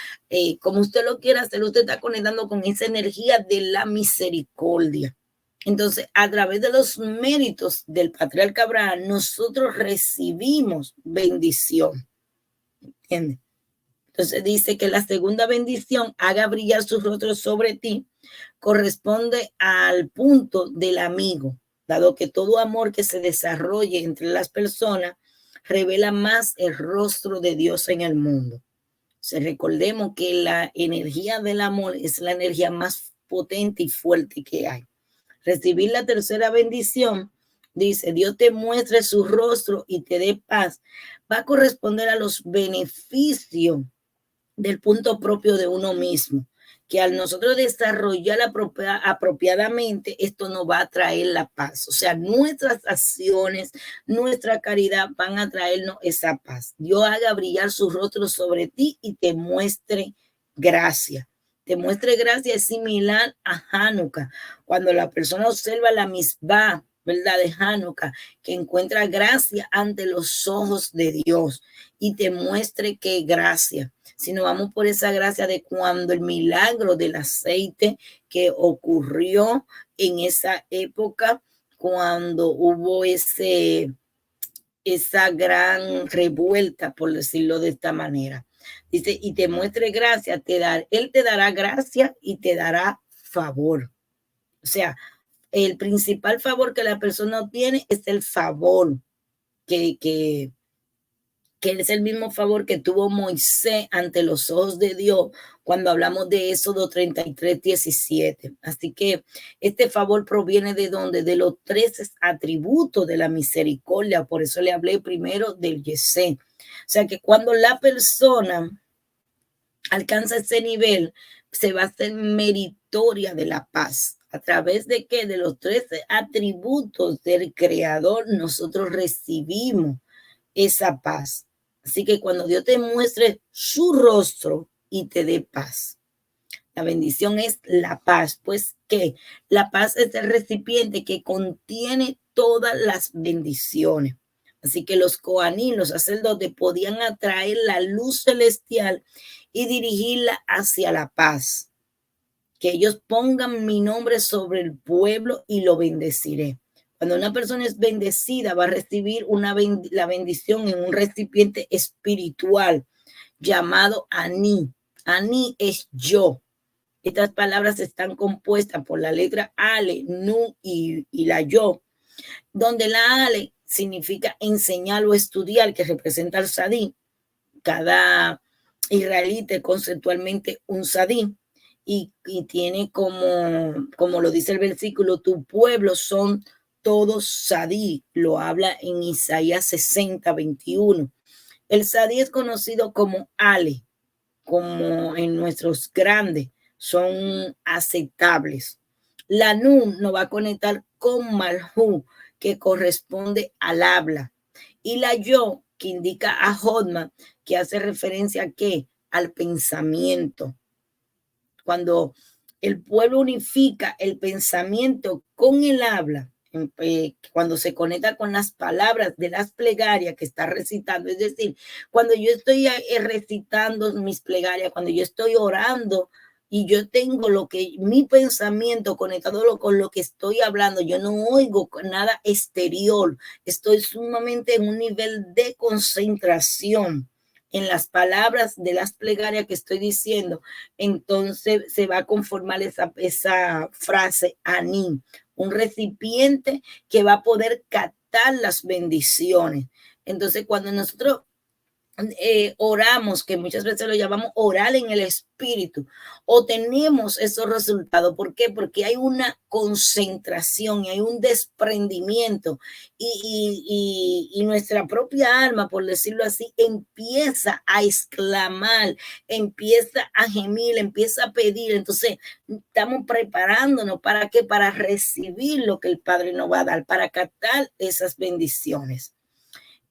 como usted lo quiera hacer, usted está conectando con esa energía de la misericordia. Entonces, a través de los méritos del patriarca Abraham, nosotros recibimos bendición. ¿Entiendes? Entonces dice que la segunda bendición, haga brillar su rostro sobre ti, corresponde al punto del amigo, dado que todo amor que se desarrolle entre las personas revela más el rostro de Dios en el mundo. Recordemos que la energía del amor es la energía más potente y fuerte que hay. Recibir la tercera bendición, dice, Dios te muestre su rostro y te dé paz, va a corresponder a los beneficios del punto propio de uno mismo, que al nosotros desarrollar apropiadamente, esto nos va a traer la paz. O sea, nuestras acciones, nuestra caridad van a traernos esa paz. Dios haga brillar su rostro sobre ti y te muestre gracia. Te muestre gracia es similar a Hanukkah. Cuando la persona observa la misbah, ¿verdad? De Hanukkah, que encuentra gracia ante los ojos de Dios y te muestre que gracia. Si nos vamos por esa gracia de cuando el milagro del aceite que ocurrió en esa época, cuando hubo esa gran revuelta, por decirlo de esta manera. Dice, y te muestre gracia, él te dará gracia y te dará favor. O sea, el principal favor que la persona obtiene es el favor que es el mismo favor que tuvo Moisés ante los ojos de Dios cuando hablamos de Éxodo 33:17. Así que este favor proviene de donde, de los 13 atributos de la misericordia. Por eso le hablé primero del Yesé. O sea que cuando la persona alcanza ese nivel, se va a hacer meritoria de la paz. ¿A través de qué? De los 13 atributos del Creador, nosotros recibimos esa paz. Así que cuando Dios te muestre su rostro y te dé paz. La bendición es la paz, pues que la paz es el recipiente que contiene todas las bendiciones. Así que los coaní, los sacerdotes, podían atraer la luz celestial y dirigirla hacia la paz. Que ellos pongan mi nombre sobre el pueblo y lo bendeciré. Cuando una persona es bendecida, va a recibir la bendición en un recipiente espiritual llamado Aní. Aní es yo. Estas palabras están compuestas por la letra Ale, Nu y la Yo, donde la Ale significa enseñar o estudiar, que representa al sadí. Cada israelita es conceptualmente un sadí. Y tiene como lo dice el versículo, tu pueblo son todos sadí, lo habla en Isaías 60:21. El sadí es conocido como Ale, como en nuestros grandes, son aceptables. La Nun nos va a conectar con Malhu, que corresponde al habla. Y la Yo, que indica a Hodma, que hace referencia a qué? Al pensamiento. Cuando el pueblo unifica el pensamiento con el habla, cuando se conecta con las palabras de las plegarias que está recitando, es decir, cuando yo estoy recitando mis plegarias, cuando yo estoy orando y yo tengo mi pensamiento conectado con lo que estoy hablando, yo no oigo nada exterior, estoy sumamente en un nivel de concentración en las palabras de las plegarias que estoy diciendo, entonces se va a conformar esa frase aní, un recipiente que va a poder captar las bendiciones. Entonces, cuando nosotros oramos, que muchas veces lo llamamos orar en el espíritu, o tenemos esos resultados. ¿Por qué? Porque hay una concentración y hay un desprendimiento y nuestra propia alma, por decirlo así, empieza a exclamar, empieza a gemir, empieza a pedir. Entonces estamos preparándonos para qué, para recibir lo que el Padre nos va a dar, para captar esas bendiciones.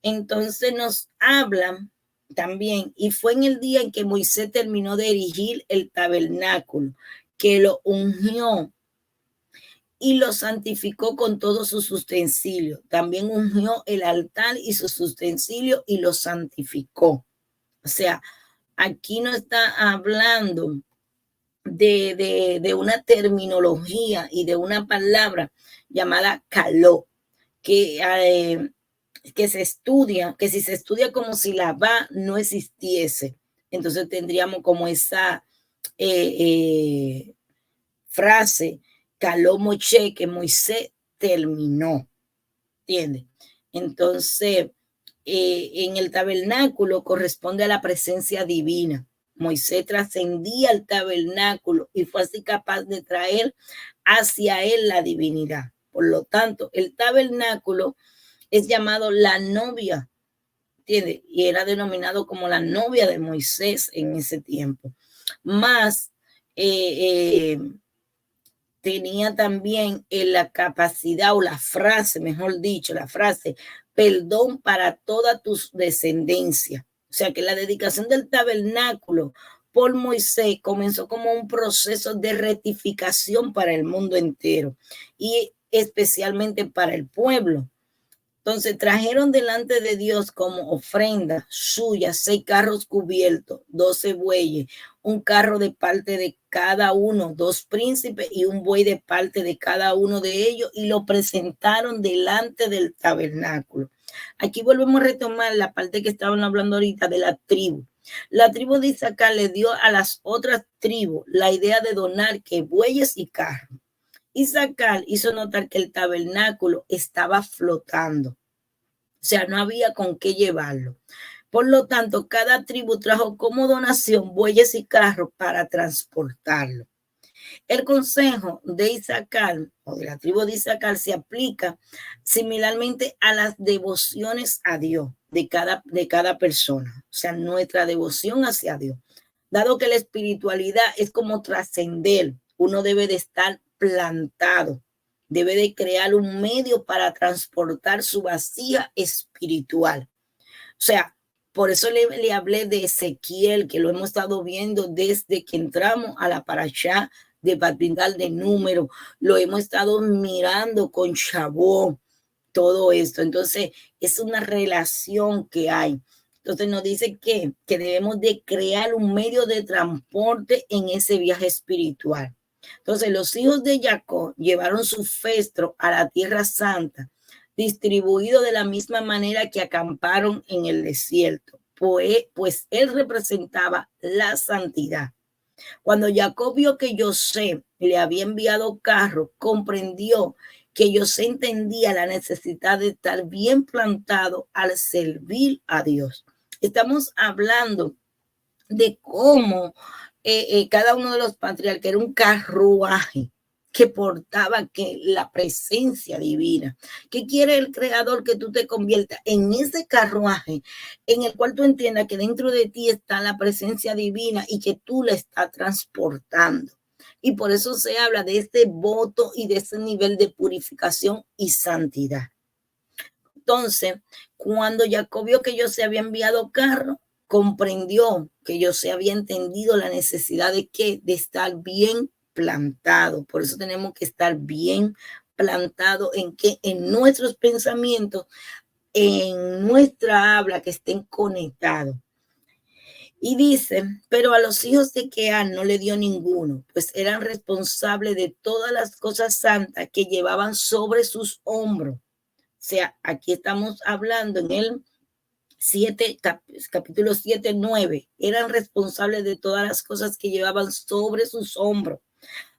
Entonces nos hablan también, y fue en el día en que Moisés terminó de erigir el tabernáculo, que lo ungió y lo santificó con todos sus utensilios. También ungió el altar y sus utensilios y lo santificó. O sea, aquí no está hablando de una terminología y de una palabra llamada caló, que se estudia, que si se estudia como si la va no existiese, entonces tendríamos como esa frase, caló Moche, que Moisés terminó, ¿entiendes? Entonces, en el tabernáculo corresponde a la presencia divina. Moisés trascendía el tabernáculo y fue así capaz de traer hacia él la divinidad. Por lo tanto, el tabernáculo es llamado la novia, ¿entiendes? Y era denominado como la novia de Moisés en ese tiempo. Más tenía también la capacidad o la frase, mejor dicho, la frase, perdón para toda tu descendencia. O sea que la dedicación del tabernáculo por Moisés comenzó como un proceso de rectificación para el mundo entero y especialmente para el pueblo. Entonces trajeron delante de Dios como ofrenda suya 6 carros cubiertos, 12 bueyes, un carro de parte de cada uno, 2 príncipes y un buey de parte de cada uno de ellos, y lo presentaron delante del tabernáculo. Aquí volvemos a retomar la parte que estaban hablando ahorita de la tribu. La tribu de Isaacar le dio a las otras tribus la idea de donar que bueyes y carros. Isaacar hizo notar que el tabernáculo estaba flotando, o sea, no había con qué llevarlo. Por lo tanto, cada tribu trajo como donación bueyes y carros para transportarlo. El consejo de Isaacar o de la tribu de Isaacar se aplica similarmente a las devociones a Dios de cada persona, o sea, nuestra devoción hacia Dios. Dado que la espiritualidad es como trascender, uno debe de estar plantado, debe de crear un medio para transportar su vasija espiritual. O sea, por eso le hablé de Ezequiel, que lo hemos estado viendo desde que entramos a la parashá de Batbindal de Número, lo hemos estado mirando con Shavuot, todo esto. Entonces, es una relación que hay. Entonces nos dice que debemos de crear un medio de transporte en ese viaje espiritual. Entonces los hijos de Jacob llevaron su festro a la tierra santa, distribuido de la misma manera que acamparon en el desierto, pues él representaba la santidad. Cuando Jacob vio que José le había enviado carro, comprendió que José entendía la necesidad de estar bien plantado al servir a Dios. Estamos hablando de cómo cada uno de los patriarcas era un carruaje que portaba la presencia divina. ¿Qué quiere el Creador? Que tú te conviertas en ese carruaje en el cual tú entiendas que dentro de ti está la presencia divina y que tú la estás transportando. Y por eso se habla de este voto y de ese nivel de purificación y santidad. Entonces, cuando Jacob vio que José había enviado carro, comprendió que José había entendido la necesidad de estar bien plantado. Por eso tenemos que estar bien plantado en nuestros pensamientos, en nuestra habla, que estén conectados. Y dice, pero a los hijos de Kean no le dio ninguno, pues eran responsables de todas las cosas santas que llevaban sobre sus hombros. O sea, aquí estamos hablando en el capítulo 7, 9, eran responsables de todas las cosas que llevaban sobre sus hombros.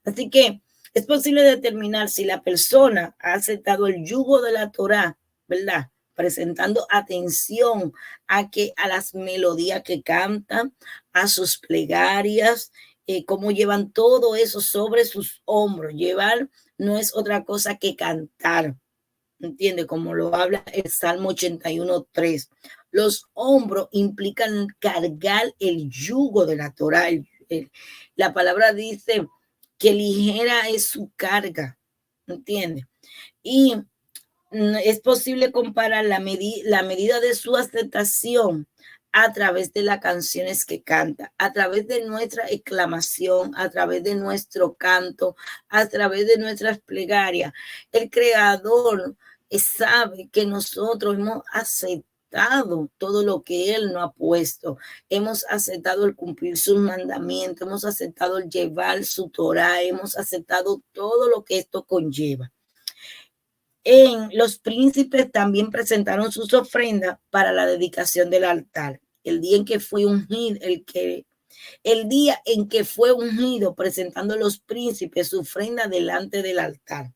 Así que es posible determinar si la persona ha aceptado el yugo de la Torá, ¿verdad? Presentando atención a las melodías que cantan, a sus plegarias, cómo llevan todo eso sobre sus hombros. Llevar no es otra cosa que cantar, ¿entiende? Como lo habla el Salmo 81:3. Los hombros implican cargar el yugo de la Torá. La palabra dice que ligera es su carga, ¿entiende? Y es posible comparar la medida de su aceptación a través de las canciones que canta, a través de nuestra exclamación, a través de nuestro canto, a través de nuestras plegarias. El Creador sabe que nosotros hemos aceptado todo lo que Él nos ha puesto. Hemos aceptado el cumplir sus mandamientos, hemos aceptado el llevar su Torá, hemos aceptado todo lo que esto conlleva. Los príncipes también presentaron sus ofrendas para la dedicación del altar. El día en que fue ungido, el día en que fue ungido, presentando los príncipes su ofrenda delante del altar.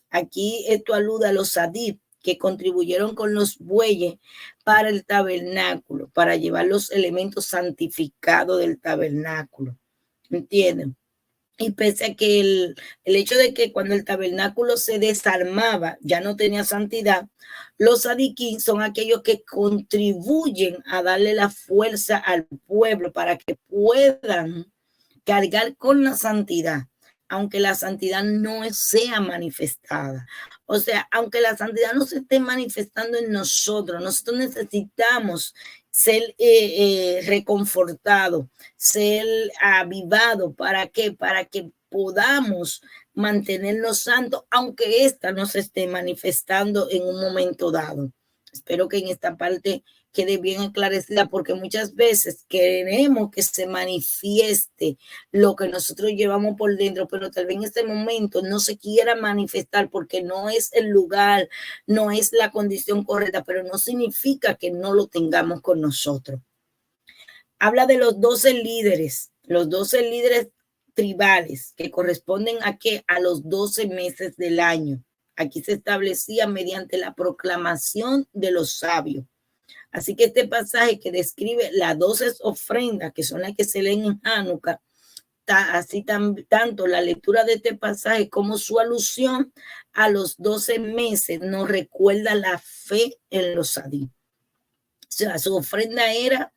Aquí esto alude a los sadí, que contribuyeron con los bueyes para el tabernáculo, para llevar los elementos santificados del tabernáculo. ¿Entienden? Y pese a que el hecho de que cuando el tabernáculo se desarmaba ya no tenía santidad, los sadiquín son aquellos que contribuyen a darle la fuerza al pueblo para que puedan cargar con la santidad, aunque la santidad no sea manifestada. O sea, aunque la santidad no se esté manifestando en nosotros necesitamos ser reconfortados, ser avivados. ¿Para qué? Para que podamos mantenernos santos, aunque ésta no se esté manifestando en un momento dado. Espero que en esta parte quede bien esclarecida, porque muchas veces queremos que se manifieste lo que nosotros llevamos por dentro, pero tal vez en este momento no se quiera manifestar porque no es el lugar, no es la condición correcta, pero no significa que no lo tengamos con nosotros. Habla de los 12 líderes tribales que corresponden a ¿qué? A los 12 meses del año. Aquí se establecía mediante la proclamación de los sabios. Así que este pasaje que describe las 12 ofrendas, que son las que se leen en Hanukkah, tanto la lectura de este pasaje como su alusión a los 12 meses nos recuerda la fe en los sadí. O sea, su ofrenda era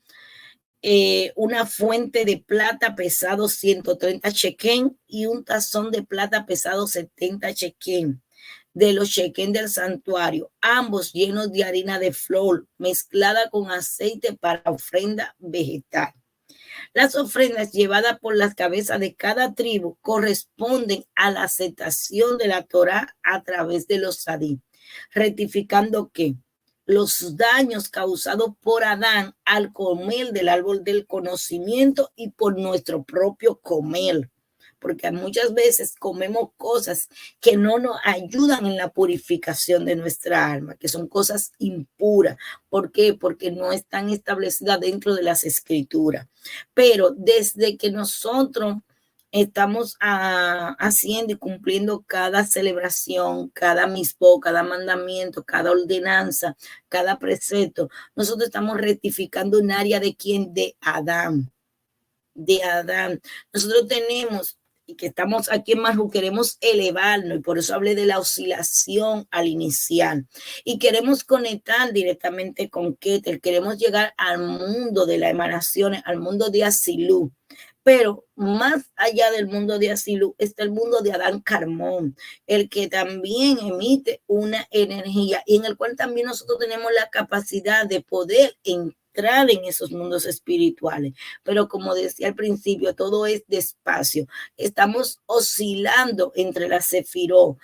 una fuente de plata pesado 130 shekel y un tazón de plata pesado 70 shekel de los shekel del santuario, ambos llenos de harina de flor mezclada con aceite para ofrenda vegetal. Las ofrendas llevadas por las cabezas de cada tribu corresponden a la aceptación de la Torá a través de los sadí, rectificando que los daños causados por Adán al comer del árbol del conocimiento y por nuestro propio comer, porque muchas veces comemos cosas que no nos ayudan en la purificación de nuestra alma, que son cosas impuras. ¿Por qué? Porque no están establecidas dentro de las escrituras. Pero desde que nosotros estamos haciendo y cumpliendo cada celebración, cada misbó, cada mandamiento, cada ordenanza, cada precepto, nosotros estamos rectificando un área de quién, de Adán. Nosotros tenemos, y que estamos aquí en Marjú, queremos elevarnos, y por eso hablé de la oscilación al inicial, y queremos conectar directamente con Keter, queremos llegar al mundo de las emanaciones, al mundo de Asilú. Pero más allá del mundo de Asilú está el mundo de Adán Carmón, el que también emite una energía y en el cual también nosotros tenemos la capacidad de poder entrar en esos mundos espirituales. Pero como decía al principio, todo es despacio. Estamos oscilando entre la Sefirot,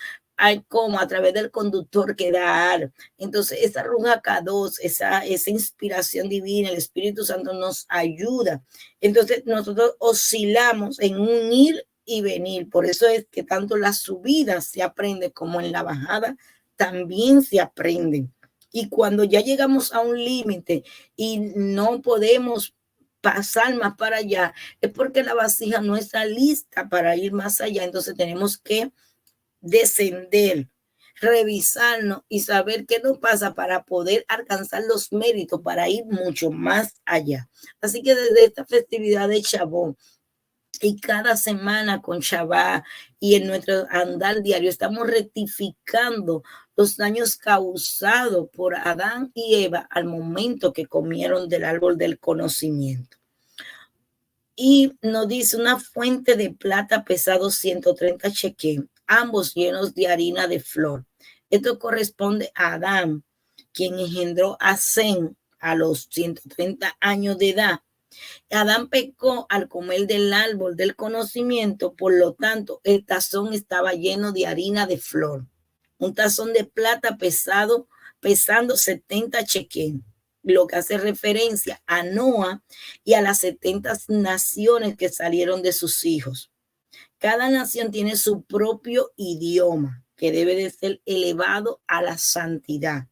como a través del conductor que da Ar. Entonces esa Ruja K2, esa inspiración divina, el Espíritu Santo nos ayuda. Entonces nosotros oscilamos en un ir y venir. Por eso es que tanto la subida se aprende como en la bajada también se aprenden. Y cuando ya llegamos a un límite y no podemos pasar más para allá, es porque la vasija no está lista para ir más allá. Entonces tenemos que descender, revisarnos y saber qué nos pasa para poder alcanzar los méritos para ir mucho más allá. Así que desde esta festividad de Shavuot y cada semana con Shabbat y en nuestro andar diario estamos rectificando los daños causados por Adán y Eva al momento que comieron del árbol del conocimiento. Y nos dice una fuente de plata pesado 130 shekel, ambos llenos de harina de flor. Esto corresponde a Adán, quien engendró a Sem a los 130 años de edad. Adán pecó al comer del árbol del conocimiento, por lo tanto, el tazón estaba lleno de harina de flor. Un tazón de plata pesando 70 shekel, lo que hace referencia a Noah y a las 70 naciones que salieron de sus hijos. Cada nación tiene su propio idioma que debe de ser elevado a la santidad.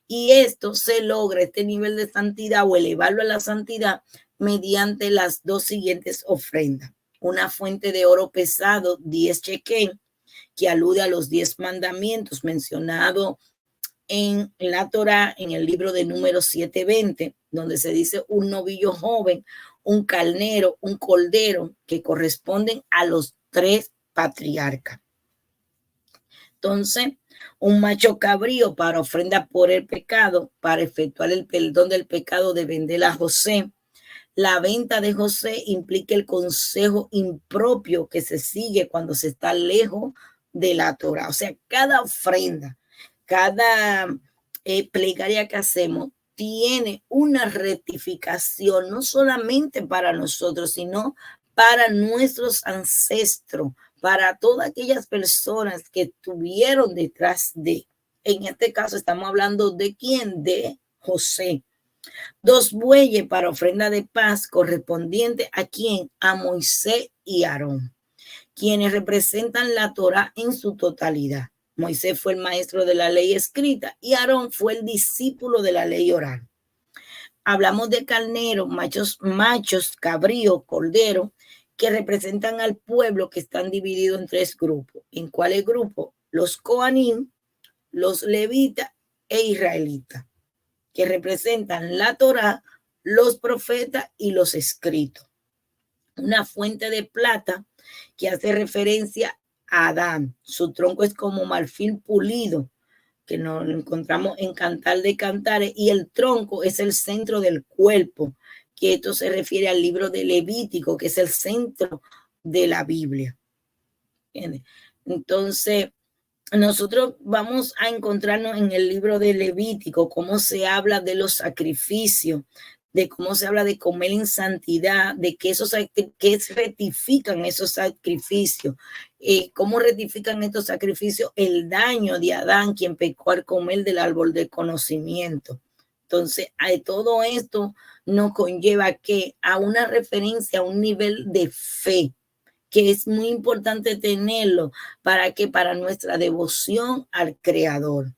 Y esto se logra, este nivel de santidad o elevarlo a la santidad, mediante las dos siguientes ofrendas. Una fuente de oro pesado, 10 shekel, que alude a los 10 mandamientos mencionados en la Torá, en el libro de Números 7:20, donde se dice un novillo joven, un carnero, un cordero, que corresponden a los 3 patriarcas. Entonces, un macho cabrío para ofrenda por el pecado, para efectuar el perdón del pecado de vender a José. La venta de José implica el consejo impropio que se sigue cuando se está lejos de la Torah. O sea, cada ofrenda, cada plegaria que hacemos tiene una rectificación, no solamente para nosotros, sino para nuestros ancestros, para todas aquellas personas que estuvieron detrás de. En este caso estamos hablando de quién, de José. 2 bueyes para ofrenda de paz correspondiente a quién, a Moisés y Aarón, quienes representan la Torá en su totalidad. Moisés fue el maestro de la ley escrita y Aarón fue el discípulo de la ley oral. Hablamos de carneros, machos, cabríos, corderos, que representan al pueblo, que están divididos en 3 grupos. ¿En cuáles grupos? Los coanim, los levitas e israelitas, que representan la Torá, los profetas y los escritos. Una fuente de plata que hace referencia a Adán. Su tronco es como marfil pulido, que nos encontramos en Cantar de Cantares, y el tronco es el centro del cuerpo, que esto se refiere al libro de Levítico, que es el centro de la Biblia. ¿Entiendes? Entonces, nosotros vamos a encontrarnos en el libro de Levítico cómo se habla de los sacrificios, de cómo se habla de comer en santidad, de que rectifican esos sacrificios, cómo rectifican estos sacrificios el daño de Adán, quien pecó al comer del árbol del conocimiento. Entonces, todo esto nos conlleva a una referencia, a un nivel de fe, que es muy importante tenerlo para nuestra devoción al Creador.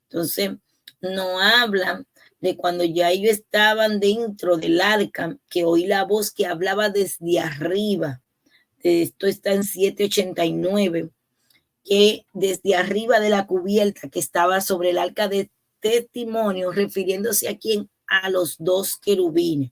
Entonces, no hablan de cuando ya ellos estaban dentro del arca, que oí la voz que hablaba desde arriba. Esto está en 7:89, que desde arriba de la cubierta que estaba sobre el arca de testimonio, refiriéndose a quién, a los 2 querubines.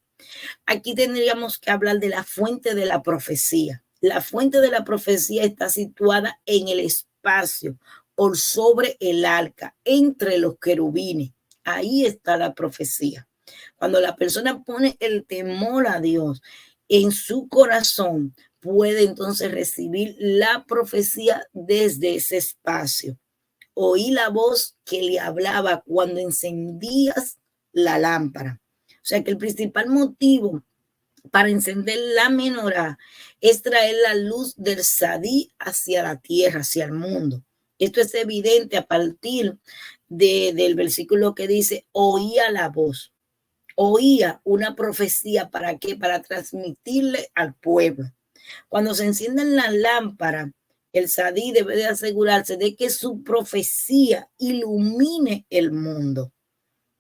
Aquí tendríamos que hablar de la fuente de la profecía. La fuente de la profecía está situada en el espacio, por sobre el arca, entre los querubines. Ahí está la profecía. Cuando la persona pone el temor a Dios en su corazón, puede entonces recibir la profecía desde ese espacio. Oí la voz que le hablaba cuando encendías la lámpara. O sea que el principal motivo para encender la menorá es traer la luz del Sadí hacia la tierra, hacia el mundo. Esto es evidente a partir del versículo que dice, oía la voz. Oía una profecía, ¿para qué? Para transmitirle al pueblo. Cuando se encienden las lámparas, el Sadí debe de asegurarse de que su profecía ilumine el mundo.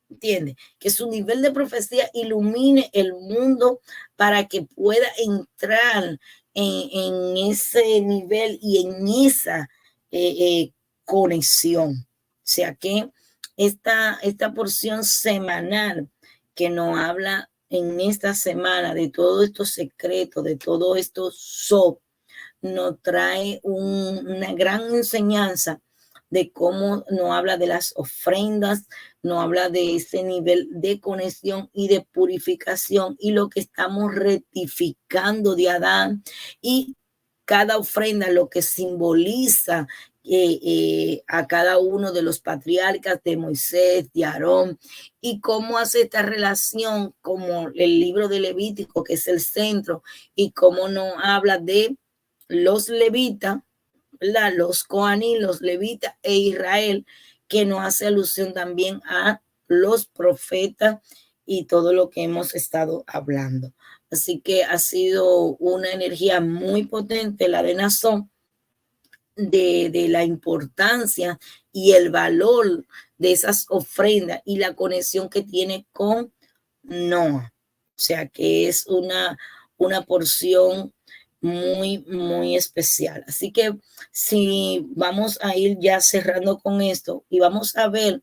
¿Entiende? Que su nivel de profecía ilumine el mundo para que pueda entrar en ese nivel y en esa conexión. O sea que esta porción semanal que nos habla en esta semana de todos estos secretos, de todo esto nos trae una gran enseñanza de cómo nos habla de las ofrendas, nos habla de ese nivel de conexión y de purificación y lo que estamos rectificando de Adán, y cada ofrenda lo que simboliza a cada uno de los patriarcas de Moisés, de Aarón, y cómo hace esta relación como el libro de Levítico, que es el centro, y cómo nos habla de los levitas, los coaní, los levitas e Israel, que nos hace alusión también a los profetas y todo lo que hemos estado hablando. Así que ha sido una energía muy potente la de Nazón, de la importancia y el valor de esas ofrendas y la conexión que tiene con Noah. O sea que es una porción muy, muy especial. Así que si vamos a ir ya cerrando con esto y vamos a ver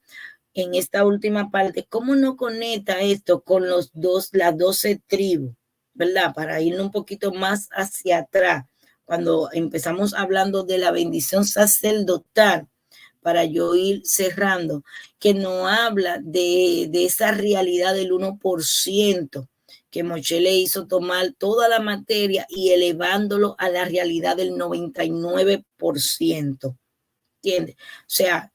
en esta última parte cómo no conecta esto con las 12 tribus, ¿verdad? Para ir un poquito más hacia atrás, cuando empezamos hablando de la bendición sacerdotal, para yo ir cerrando, que no habla de esa realidad del 1%, que Moshe le hizo tomar toda la materia y elevándolo a la realidad del 99%. ¿Entiendes? O sea,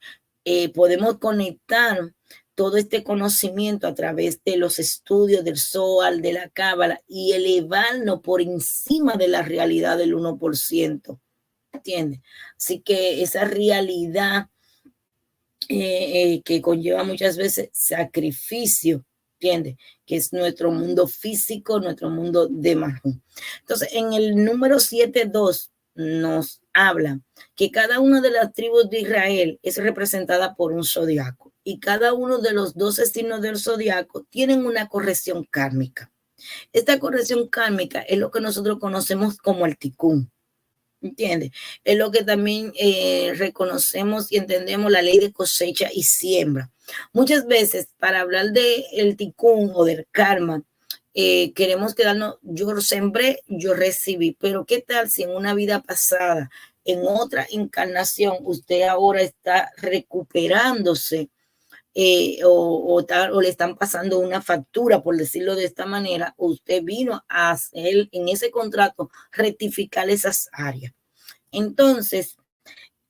podemos conectar todo este conocimiento a través de los estudios del Zohar, de la Cábala, y elevarlo por encima de la realidad del 1%. ¿Entiendes? Así que esa realidad que conlleva muchas veces sacrificio, ¿entiendes? Que es nuestro mundo físico, nuestro mundo de Mahú. Entonces, en el número 7.2 nos habla que cada una de las tribus de Israel es representada por un zodiaco y cada uno de los 12 signos del zodiaco tienen una corrección kármica. Esta corrección kármica es lo que nosotros conocemos como el tikkun. ¿Entiendes? Es lo que también reconocemos y entendemos la ley de cosecha y siembra. Muchas veces, para hablar del tikkun o del karma, queremos quedarnos, yo sembré, yo recibí, pero ¿qué tal si en una vida pasada, en otra encarnación, usted ahora está recuperándose o le están pasando una factura, por decirlo de esta manera, usted vino a hacer en ese contrato rectificar esas áreas? Entonces,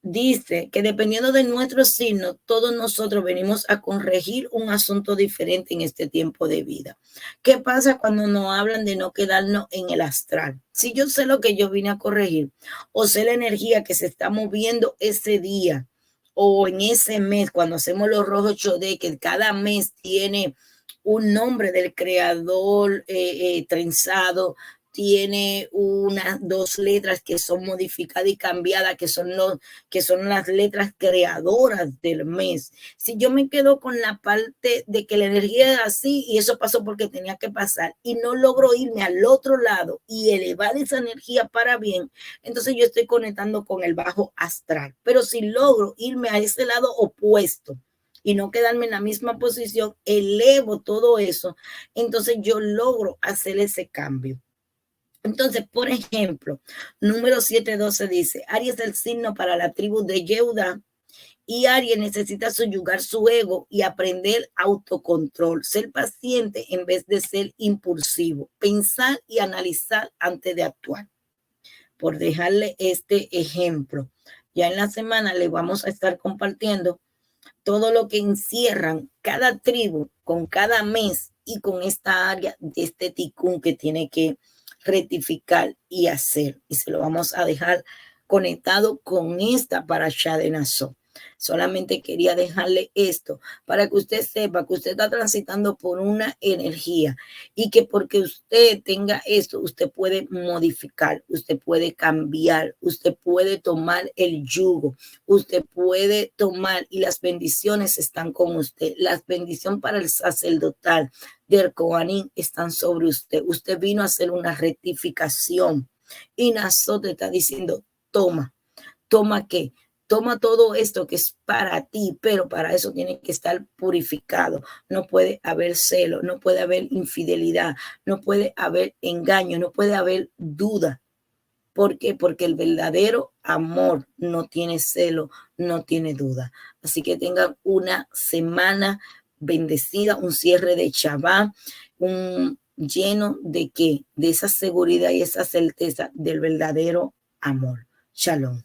dice que dependiendo de nuestro signo, todos nosotros venimos a corregir un asunto diferente en este tiempo de vida. ¿Qué pasa cuando nos hablan de no quedarnos en el astral? Si yo sé lo que yo vine a corregir, o sé la energía que se está moviendo ese día, o en ese mes, cuando hacemos los rojos chodé, que cada mes tiene un nombre del creador trenzado, tiene unas 2 letras que son modificadas y cambiadas, que son las letras creadoras del mes. Si yo me quedo con la parte de que la energía es así y eso pasó porque tenía que pasar y no logro irme al otro lado y elevar esa energía para bien, entonces yo estoy conectando con el bajo astral. Pero si logro irme a ese lado opuesto y no quedarme en la misma posición, elevo todo eso, entonces yo logro hacer ese cambio. Entonces, por ejemplo, número 7.12 dice, Aries es el signo para la tribu de Yehuda y Aries necesita subyugar su ego y aprender autocontrol, ser paciente en vez de ser impulsivo, pensar y analizar antes de actuar. Por dejarle este ejemplo, ya en la semana le vamos a estar compartiendo todo lo que encierran cada tribu con cada mes y con esta área de este tikkun que tiene que rectificar y hacer. Y se lo vamos a dejar conectado con esta parashá de Naso. Solamente quería dejarle esto para que usted sepa que usted está transitando por una energía y que porque usted tenga esto, usted puede modificar, usted puede cambiar, usted puede tomar el yugo, usted puede tomar y las bendiciones están con usted. Las bendiciones para el sacerdotal del Kohanim están sobre usted. Usted vino a hacer una rectificación y Naso te está diciendo, toma qué. Toma todo esto que es para ti, pero para eso tiene que estar purificado. No puede haber celo, no puede haber infidelidad, no puede haber engaño, no puede haber duda. ¿Por qué? Porque el verdadero amor no tiene celo, no tiene duda. Así que tengan una semana bendecida, un cierre de Shabbat, lleno de qué? De esa seguridad y esa certeza del verdadero amor. Shalom.